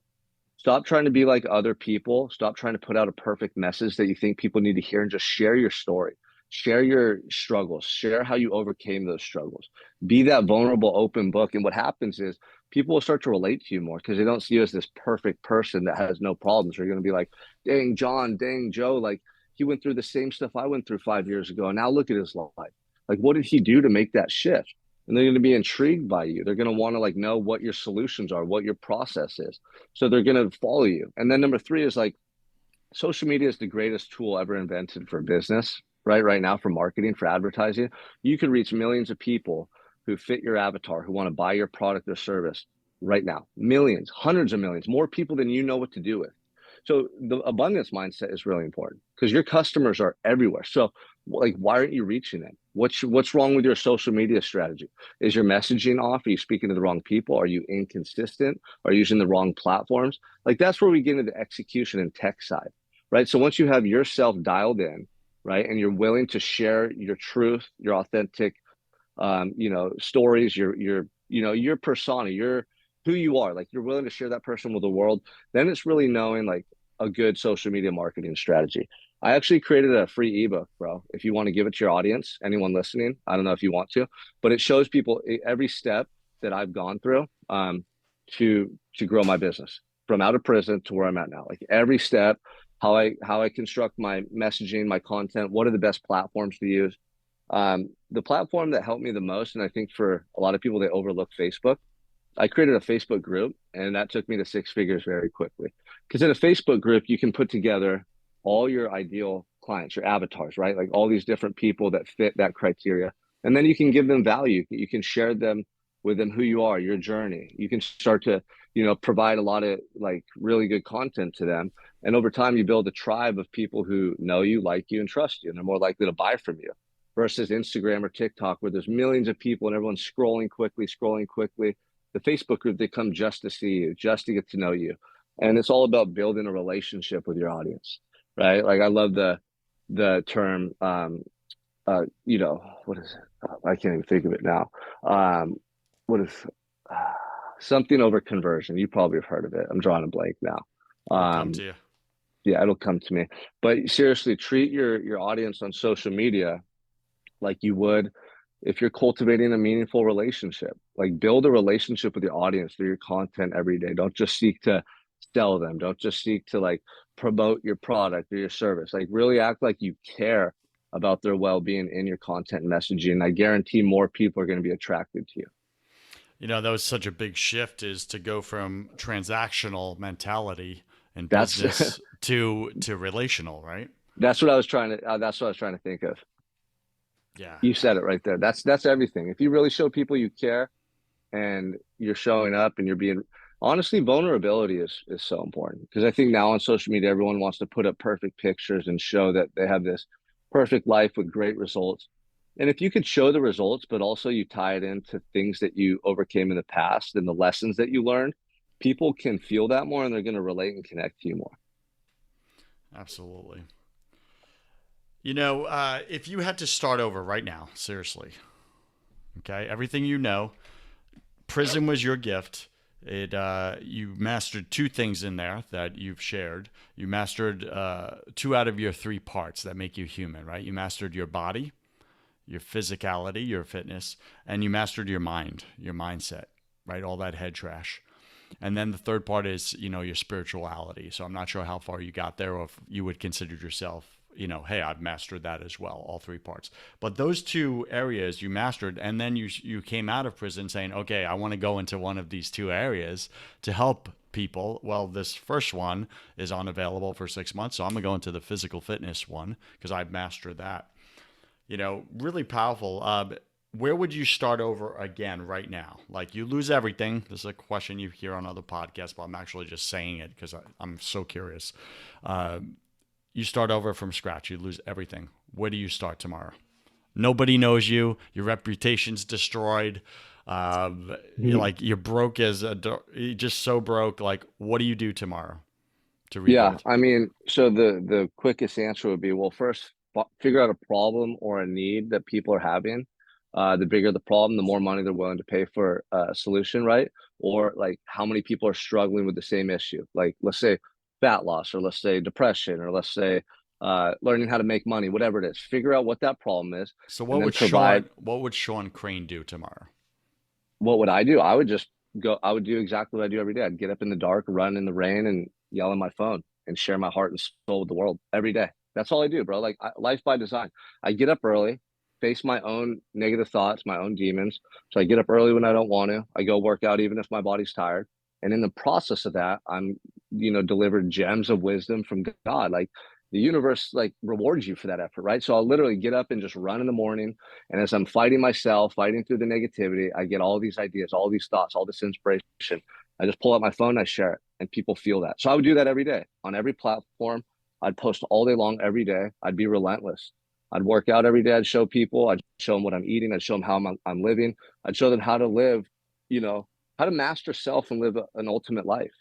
Stop trying to be like other people. Stop trying to put out a perfect message that you think people need to hear, and just share your story. Share your struggles. Share how you overcame those struggles. Be that vulnerable, open book. And what happens is people will start to relate to you more because they don't see you as this perfect person that has no problems. They're going to be like, dang, John, dang, Joe, like he went through the same stuff I went through 5 years ago. And now look at his life. Like, what did he do to make that shift? And they're going to be intrigued by you. They're going to want to like know what your solutions are, what your process is. So they're going to follow you. And then number three is like social media is the greatest tool ever invented for business, right now, for marketing, for advertising. You can reach millions of people who fit your avatar, who want to buy your product or service right now. Millions, hundreds of millions, more people than you know what to do with. So the abundance mindset is really important because your customers are everywhere. So like, why aren't you reaching them? What's wrong with your social media strategy? Is your messaging off? Are you speaking to the wrong people? Are you inconsistent? Are you using the wrong platforms? Like that's where we get into the execution and tech side, right? So once you have yourself dialed in, right, and you're willing to share your truth, your authentic, stories, your persona, your who you are, like you're willing to share that person with the world, then it's really knowing like a good social media marketing strategy. I actually created a free ebook, bro. If you want to give it to your audience, anyone listening, I don't know if you want to, but it shows people every step that I've gone through to grow my business from out of prison to where I'm at now. Like every step, how I construct my messaging, my content, what are the best platforms to use. The platform that helped me the most, and I think for a lot of people, they overlook Facebook. I created a Facebook group, and that took me to six figures very quickly. Because in a Facebook group, you can put together all your ideal clients, your avatars, right? Like all these different people that fit that criteria. And then you can give them value. You can share them with them who you are, your journey. You can start to, provide a lot of like really good content to them. And over time, you build a tribe of people who know you, like you, and trust you, and they're more likely to buy from you versus Instagram or TikTok, where there's millions of people and everyone's scrolling quickly. The Facebook group, they come just to see you, just to get to know you. And it's all about building a relationship with your audience, right? Like I love the term, what is it? I can't even think of it now. What is something over conversion? You probably have heard of it. I'm drawing a blank now. It'll come Um, to you. yeah, it'll come to me. But seriously, treat your audience on social media like you would if you're cultivating a meaningful relationship. Like build a relationship with your audience through your content every day. Don't just seek to sell them. Don't just seek to like promote your product or your service. Like really act like you care about their well-being in your content and messaging. I guarantee more people are going to be attracted to you. That was such a big shift, is to go from transactional mentality in That's business to relational, right? that's what I was trying to think of. Yeah. You said it right there. That's everything. If you really show people you care and you're showing up and you're being honestly, vulnerability is so important because I think now on social media everyone wants to put up perfect pictures and show that they have this perfect life with great results. And if you could show the results but also you tie it into things that you overcame in the past and the lessons that you learned, people can feel that more and they're going to relate and connect to you more. Absolutely. If you had to start over right now, seriously, okay, everything prison was your gift. You mastered two things in there that you've shared. You mastered two out of your three parts that make you human, right? You mastered your body, your physicality, your fitness, and you mastered your mind, your mindset, right? All that head trash. And then the third part is, your spirituality. So I'm not sure how far you got there or if you would consider yourself, hey, I've mastered that as well, all three parts. But those two areas you mastered, and then you came out of prison saying, okay, I want to go into one of these two areas to help people. Well, this first one is unavailable for 6 months, so I'm going to go into the physical fitness one because I've mastered that. Really powerful. Where would you start over again right now? Like you lose everything. This is a question you hear on other podcasts, but I'm actually just saying it because I'm so curious. You start over from scratch. You lose everything. Where do you start tomorrow? Nobody knows you. Your reputation's destroyed. You're broke you're just so broke. Like, what do you do tomorrow to Yeah, rebuild? I mean, so the quickest answer would be, well, first figure out a problem or a need that people are having. The bigger the problem, the more money they're willing to pay for a solution, right? Or like how many people are struggling with the same issue. Like let's say fat loss, or let's say depression, or let's say learning how to make money, whatever it is. Figure out what that problem is, So and then provide. What would Sean Crane do tomorrow? What would I do? I would just go. I would do exactly what I do every day. I'd get up in the dark, run in the rain, and yell on my phone and share my heart and soul with the world every day. That's all I do, bro. Like life by design. I get up early, face my own negative thoughts, my own demons. So I get up early when I don't want to. I go work out even if my body's tired. And in the process of that, I'm, delivered gems of wisdom from God. Like the universe like rewards you for that effort, right? So I'll literally get up and just run in the morning. And as I'm fighting myself, fighting through the negativity, I get all these ideas, all these thoughts, all this inspiration. I just pull out my phone, I share it, and people feel that. So I would do that every day on every platform. I'd post all day long every day. I'd be relentless. I'd work out every day. I'd show people. I'd show them what I'm eating. I'd show them how I'm living. I'd show them how to live, how to master self and live an ultimate life.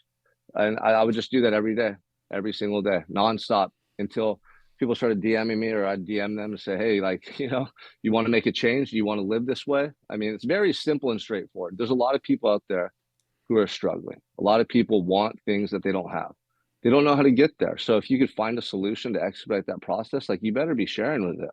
And I would just do that every day, every single day, nonstop until people started DMing me or I'd DM them and say, hey, like, you want to make a change? Do you want to live this way? I mean, it's very simple and straightforward. There's a lot of people out there who are struggling. A lot of people want things that they don't have. They don't know how to get there. So if you could find a solution to expedite that process, like you better be sharing with it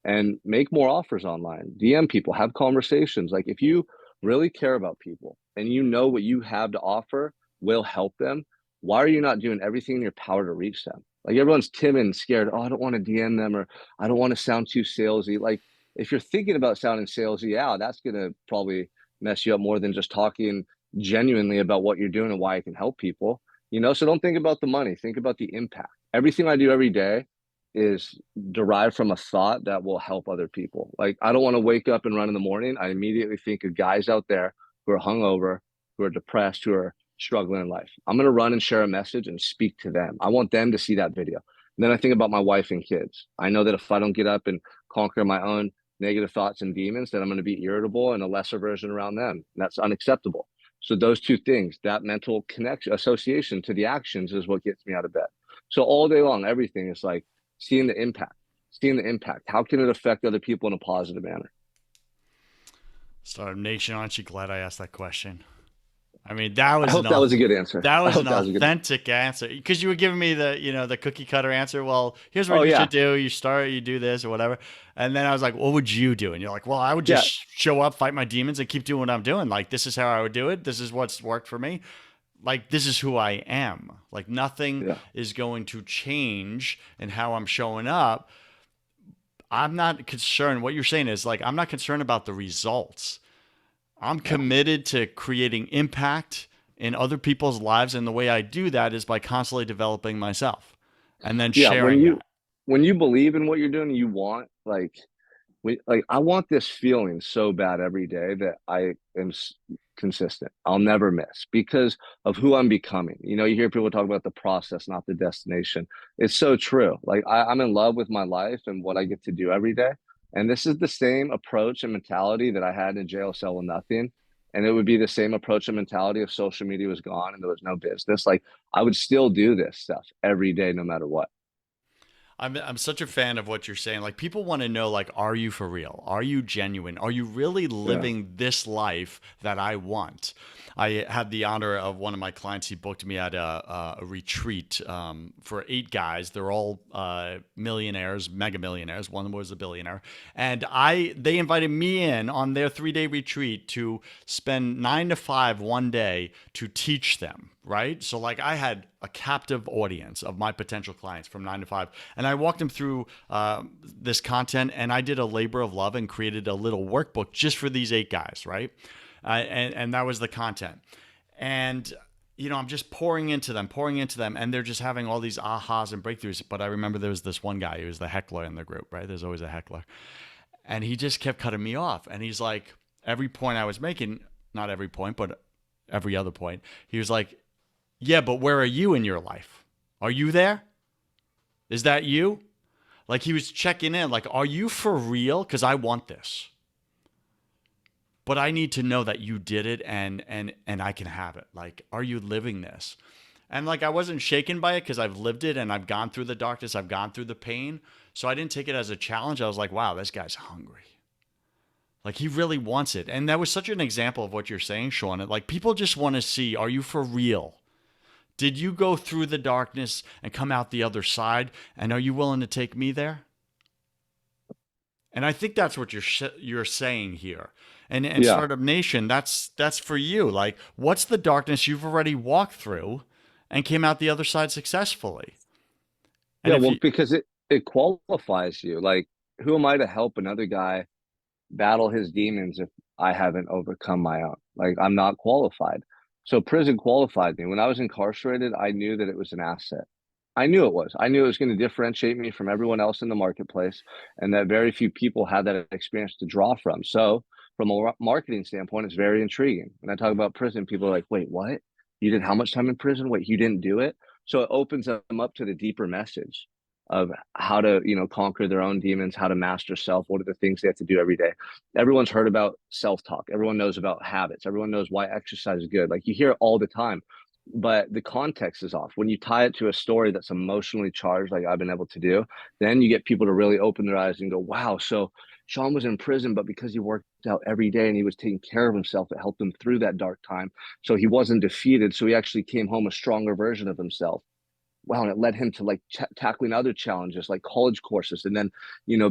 and make more offers online. DM people, have conversations. Like if you really care about people and you know what you have to offer will help them, why are you not doing everything in your power to reach them? Like everyone's timid and scared. Oh, I don't want to DM them, or I don't want to sound too salesy. Like if you're thinking about sounding salesy, yeah, that's gonna probably mess you up more than just talking genuinely about what you're doing and why it can help people. So don't think about the money, think about the impact. Everything I do every day is derived from a thought that will help other people. Like I don't want to wake up and run in the morning. I immediately think of guys out there who are hungover, who are depressed, who are struggling in life. I'm going to run and share a message and speak to them. I want them to see that video. And then I think about my wife and kids. I know that if I don't get up and conquer my own negative thoughts and demons, then I'm going to be irritable and a lesser version around them. That's unacceptable. So those two things, that mental connection, association to the actions, is what gets me out of bed. So all day long, everything is like seeing the impact, seeing the impact. How can it affect other people in a positive manner? Startup Nation, aren't you glad I asked that question? I mean, that I was hope an that was a good answer. that I was an hope that was a good. authentic answer, because you were giving me the cookie cutter answer. Well, here's what Oh you should yeah, do. You start, you do this or whatever. And then I was like, what would you do? And you're like, well, I would yeah, just show up, fight my demons, and keep doing what I'm doing. Like, this is how I would do it. This is what's worked for me. Like, this is who I am. Like, nothing yeah, is going to change in how I'm showing up. I'm not concerned. What you're saying is like, I'm not concerned about the results. I'm yeah, committed to creating impact in other people's lives. And the way I do that is by constantly developing myself and then yeah. When sharing you that. when you believe in what you're doing, you want like I want this feeling so bad every day that I am consistent. I'll never miss because of who I'm becoming. You hear people talk about the process, not the destination. It's so true. Like I'm in love with my life and what I get to do every day. And this is the same approach and mentality that I had in jail cell with nothing. And it would be the same approach and mentality if social media was gone and there was no business. Like I would still do this stuff every day, no matter what. I'm such a fan of what you're saying. Like, people want to know, like, are you for real? Are you genuine? Are you really Yeah. living this life that I want? I had the honor of one of my clients. He booked me at a retreat for 8 guys. They're all millionaires, mega millionaires. One was a billionaire, and they invited me in on their 3-day retreat to spend 9 to 5 one day to teach them. Right, so like I had a captive audience of my potential clients from 9 to 5, and I walked them through this content, and I did a labor of love and created a little workbook just for these 8 guys, right? And that was the content. And I'm just pouring into them, and they're just having all these ahas and breakthroughs. But I remember there was this one guy who was the heckler in the group, right? There's always a heckler. And he just kept cutting me off. And he's like, every point I was making, not every point, but every other point, he was like, yeah, but where are you in your life? Are you there? Is that you? Like, he was checking in, like, are you for real? Because I want this. But I need to know that you did it, and I can have it. Like, are you living this? And like, I wasn't shaken by it because I've lived it and I've gone through the darkness, I've gone through the pain. So I didn't take it as a challenge. I was like, wow, this guy's hungry. Like, he really wants it. And that was such an example of what you're saying, Sean. Like, people just want to see, are you for real? Did you go through the darkness and come out the other side? And are you willing to take me there? And I think that's what you're saying here. And Yeah. Startup Nation, that's for you. Like, what's the darkness you've already walked through and came out the other side successfully? And Yeah. if Well, you because it qualifies you. Like, who am I to help another guy battle his demons if I haven't overcome my own? Like, I'm not qualified. So prison qualified me. When I was incarcerated, I knew that it was an asset. I knew it was. I knew it was going to differentiate me from everyone else in the marketplace, and that very few people had that experience to draw from. So, from a marketing standpoint, it's very intriguing. When I talk about prison, people are like, wait, what? You did how much time in prison? Wait, you didn't do it? So, it opens them up to the deeper message of how to conquer their own demons, how to master self, what are the things they have to do every day. Everyone's heard about self-talk, everyone knows about habits, everyone knows why exercise is good. Like, you hear it all the time, but the context is off. When you tie it to a story that's emotionally charged, like I've been able to do, then you get people to really open their eyes and go, wow, so Sean was in prison, but because he worked out every day and he was taking care of himself, it helped him through that dark time. So he wasn't defeated, so he actually came home a stronger version of himself. wow, and it led him to like tackling other challenges like college courses. And then,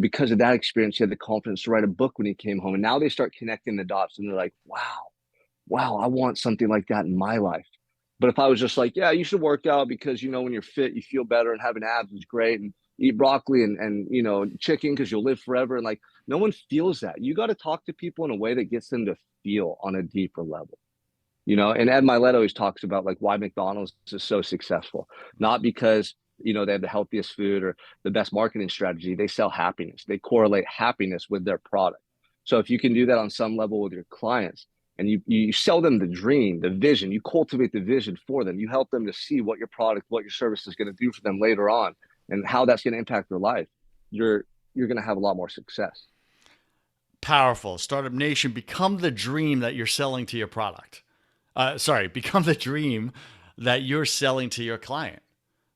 because of that experience, he had the confidence to write a book when he came home. And now they start connecting the dots and they're like, wow, I want something like that in my life. But if I was just like, yeah, you should work out because, when you're fit, you feel better and having abs is great, and eat broccoli and chicken because you'll live forever. And like, no one feels that. You got to talk to people in a way that gets them to feel on a deeper level. And Ed Milet always talks about like why McDonald's is so successful, not because, they have the healthiest food or the best marketing strategy. They sell happiness. They correlate happiness with their product. So if you can do that on some level with your clients, and you sell them the dream, the vision, you cultivate the vision for them, you help them to see what your product, what your service is going to do for them later on, and how that's going to impact their life, you're going to have a lot more success. Powerful. Startup Nation, become the dream that you're selling to your product. Become the dream that you're selling to your client.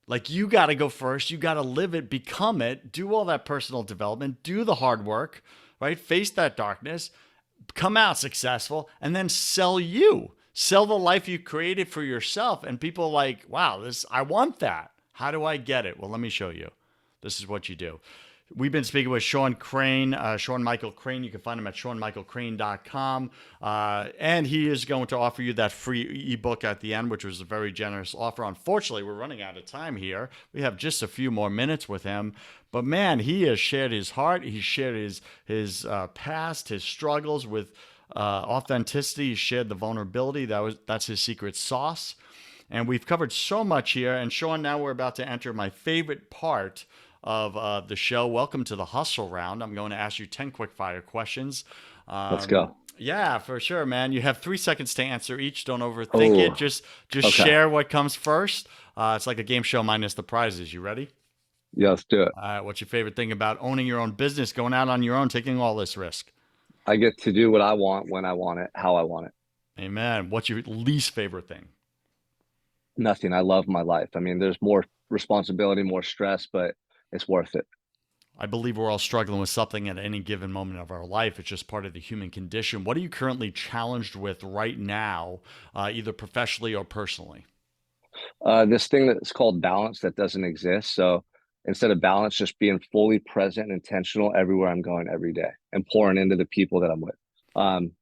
Like, you got to go first. You got to live it, become it, do all that personal development, do the hard work, right? Face that darkness, come out successful, and then sell you. Sell the life you created for yourself. And people are like, wow, I want that. How do I get it? Well, let me show you. This is what you do. We've been speaking with Sean Crane, Sean Michael Crane. You can find him at SeanMichaelCrane.com. And he is going to offer you that free ebook at the end, which was a very generous offer. Unfortunately, we're running out of time here. We have just a few more minutes with him. But man, he has shared his heart. He's shared his past, his struggles with authenticity. He shared the vulnerability. That's his secret sauce. And we've covered so much here. And Sean, now we're about to enter my favorite part of the show. Welcome to the hustle round. I'm going to ask you 10 quick fire questions. Let's go. Yeah, for sure, man. You have 3 seconds to answer each. Don't overthink Oh, it. Just okay. share what comes first. It's like a game show minus the prizes. You ready? Yeah, let's do it. All right. What's your favorite thing about owning your own business, going out on your own, taking all this risk? I get to do what I want, when I want it, how I want it. Amen. What's your least favorite thing? Nothing. I love my life. I mean, there's more responsibility, more stress, but it's worth it. I believe we're all struggling with something at any given moment of our life. It's just part of the human condition. What are you currently challenged with right now, either professionally or personally? This thing that's called balance that doesn't exist. So instead of balance, just being fully present and intentional everywhere I'm going every day and pouring into the people that I'm with. Um,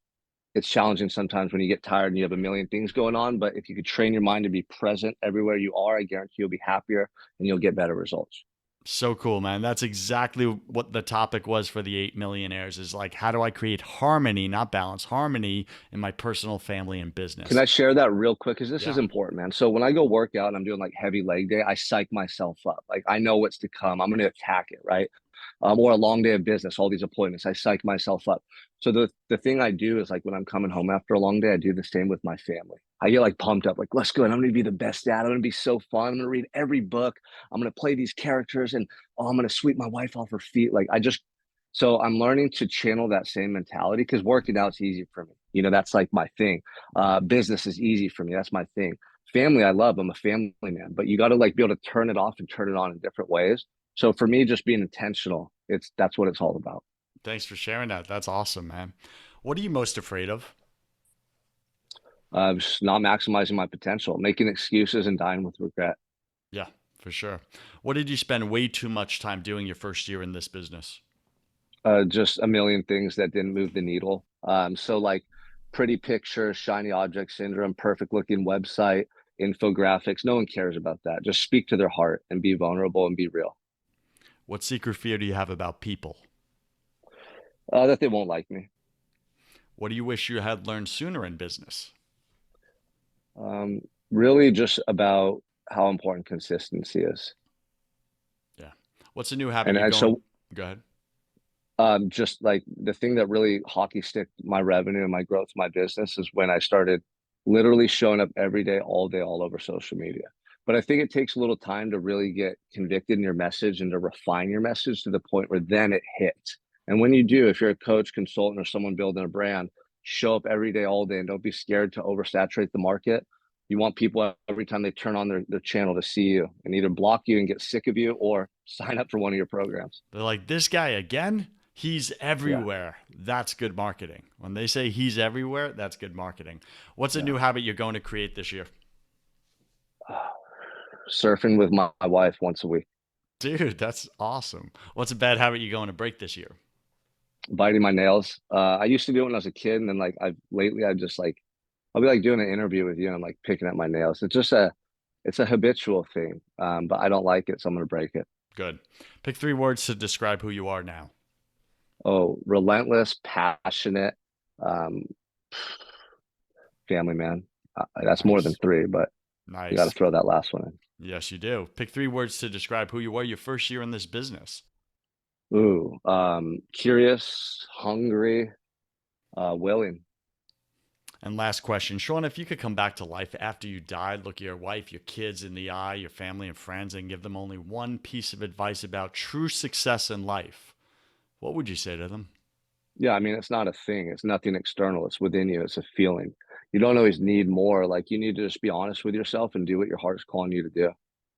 it's challenging sometimes when you get tired and you have a million things going on, but if you could train your mind to be present everywhere you are, I guarantee you'll be happier and you'll get better results. So cool, man. That's exactly what the topic was for the 8 millionaires, is like, how do I create harmony, not balance, harmony in my personal, family, and Can business? I share that real quick? Because this is Yeah. important, man. So when I go work out and I'm doing like heavy leg day, I psych myself up. Like I know what's to come. I'm going to attack it, right? Or a long day of business, all these appointments, I psych myself up. So the thing I do is like when I'm coming home after a long day, I do the same with my family. I get like pumped up, like, let's go. And I'm going to be the best dad. I'm going to be so fun. I'm going to read every book. I'm going to play these characters and I'm going to sweep my wife off her feet. So I'm learning to channel that same mentality because working out's easy for me. That's like my thing. Business is easy for me. That's my thing. Family, I love. I'm a family man, but you got to like be able to turn it off and turn it on in different ways. So for me, just being intentional, that's what it's all about. Thanks for sharing that. That's awesome, man. What are you most afraid of? Just not maximizing my potential, making excuses and dying with regret. Yeah, for sure. What did you spend way too much time doing your first year in this business? Just a million things that didn't move the needle. So like pretty pictures, shiny object syndrome, perfect looking website, infographics. No one cares about that. Just speak to their heart and be vulnerable and be real. What secret fear do you have about people? That they won't like me. What do you wish you had learned sooner in business? Um, Really just about how important consistency is. Yeah. What's a new habit And, you're and going? so Go ahead. just like the thing that really hockey sticked my revenue and my growth, my business is when I started literally showing up every day, all day, all over social media. But I think it takes a little time to really get convicted in your message and to refine your message to the point where then it hits. And when you do, if you're a coach, consultant, or someone building a brand, show up every day, all day, and don't be scared to oversaturate the market. You want people every time they turn on their channel to see you and either block you and get sick of you or sign up for one of your programs. They're like, this guy again? He's Yeah. everywhere. That's good marketing. When they say he's everywhere, that's good marketing. What's a Yeah. new habit you're going to create this year? Surfing with my wife once a week. Dude, that's awesome. What's a bad habit you going to break this year? Biting my nails. I used to do it when I was a kid, and then like I just like I'll be like doing an interview with you and I'm like picking at my nails. It's a habitual thing. But I don't like it, so I'm gonna break it. Good. Pick 3 words to describe who you are now. Oh, relentless, passionate, um, family man. That's more than Nice. three, but you got to Nice. throw that last one Yes, you do. Pick 3 words to describe who you were your first year in this business. in. Ooh, curious, hungry, willing. And last question, Sean, if you could come back to life after you died, look your wife, your kids in the eye, your family and friends, and give them only one piece of advice about true success in life, what would you say to them? Yeah, I mean, it's not a thing. It's nothing external. It's within you. It's a feeling. You don't always need more. Like you need to just be honest with yourself and do what your heart's calling you to do.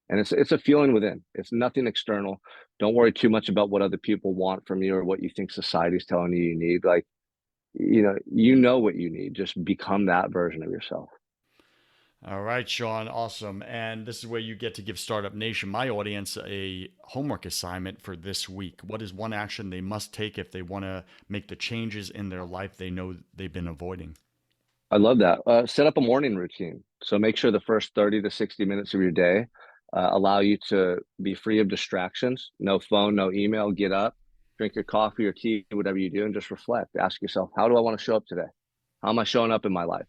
And it's a feeling within. It's nothing external. Don't worry too much about what other people want from you or what you think society's telling you need. Like, you know what you need. Just become that version of yourself. All right, Sean, awesome. And this is where you get to give Startup Nation, my audience, a homework assignment for this week. What is one action they must take if they want to make the changes in their life they know they've been avoiding? I love that. Set up a morning routine. So make sure the first 30 to 60 minutes of your day allow you to be free of distractions. No phone, no email. Get up, drink your coffee or tea, whatever you do, and just reflect. Ask yourself, how do I want to show up today? How am I showing up in my life?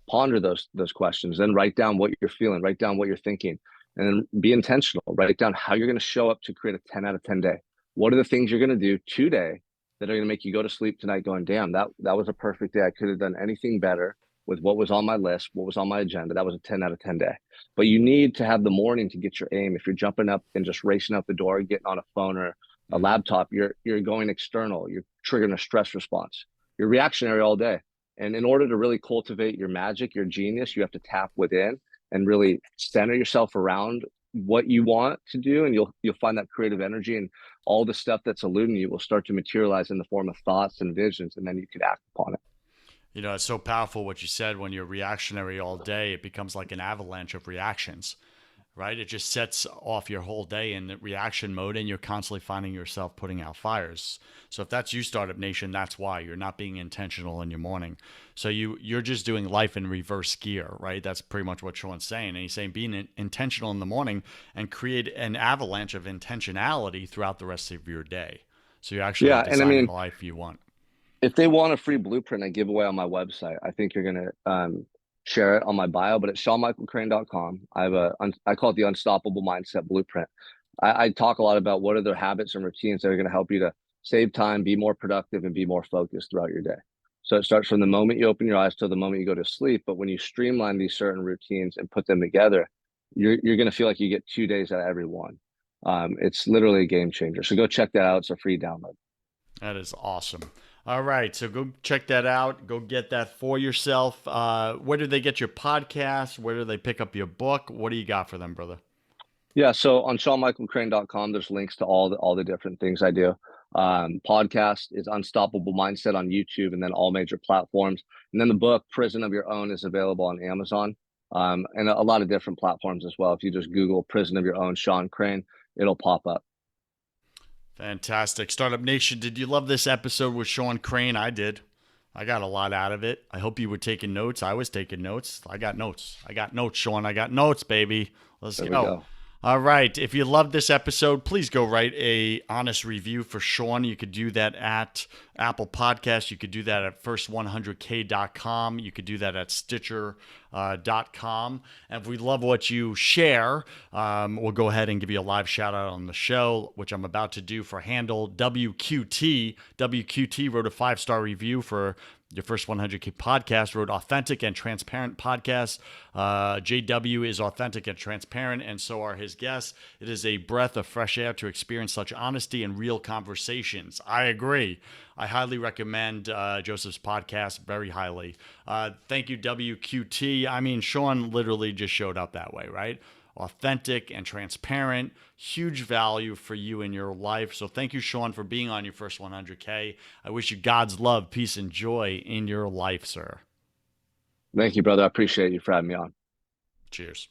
Ponder those questions. Then write down what you're feeling. Write down what you're thinking, and then be intentional. Write down how you're going to show up to create a 10 out of 10 day. What are the things you're going to do today that are going to make you go to sleep tonight going, damn, that was a perfect day. I could have done anything better with what was on my list, what was on my agenda. That was a 10 out of 10 day. But you need to have the morning to get your aim. If you're jumping up and just racing out the door, getting on a phone or a Mm-hmm. laptop, you're going external. You're triggering a stress response. You're reactionary all day. And in order to really cultivate your magic, your genius, you have to tap within and really center yourself around what you want to do, and you'll find that creative energy, and all the stuff that's eluding you will start to materialize in the form of thoughts and visions, and then you could act upon it. You know, it's so powerful what you said. When you're reactionary all day, it becomes like an avalanche of reactions, right? It just sets off your whole day in reaction mode, and you're constantly finding yourself putting out fires. So if that's you, Startup Nation, that's why you're not being intentional in your morning. So you're just doing life in reverse gear, right? That's pretty much what Sean's saying. And he's saying being intentional in the morning and create an avalanche of intentionality throughout the rest of your day. So you're actually Yeah, and I designing mean, the life you want. if they want a free blueprint I give away on my website, I think you're gonna share it on my bio, but it's SeanMichaelCrane.com. I call it the Unstoppable Mindset Blueprint. I talk a lot about what are the habits and routines that are going to help you to save time, be more productive, and be more focused throughout your day. So it starts from the moment you open your eyes till the moment you go to sleep. But when you streamline these certain routines and put them together, you're going to feel like you get 2 days out of every one. It's literally a game changer. So go check that out. It's a free download. That is awesome. All right, so go check that out. Go get that for yourself. Where do they get your podcast? Where do they pick up your book? What do you got for them, brother? Yeah, so on SeanMichaelCrane.com, there's links to all the different things I do. Podcast is Unstoppable Mindset on YouTube and then all major platforms. And then the book, Prison of Your Own, is available on Amazon and a lot of different platforms as well. If you just Google Prison of Your Own, Sean Crane, it'll pop up. Fantastic. Startup Nation, did you love this episode with Sean Crane? I did. I got a lot out of it. I hope you were taking notes. I was taking notes. I got notes. I got notes, Sean. I got notes, baby. Let's There we go. go. All right. If you loved this episode, please go write a honest review for Sean. You could do that at Apple Podcasts. You could do that at first100k.com. You could do that at Stitcher.com. And if we love what you share, we'll go ahead and give you a live shout out on the show, which I'm about to do for handle WQT. WQT wrote a 5-star review for your first 100K podcast, wrote authentic and transparent podcast. JW is authentic and transparent, and so are his guests. It is a breath of fresh air to experience such honesty and real conversations. I agree. I highly recommend Joseph's podcast, very highly. Thank you, WQT. I mean, Sean literally just showed up that way, right? Authentic and transparent, huge value for you in your life. So thank you, Sean, for being on your first 100K. I wish you God's love, peace, and joy in your life, sir. Thank you, brother. I appreciate you for having me on. Cheers.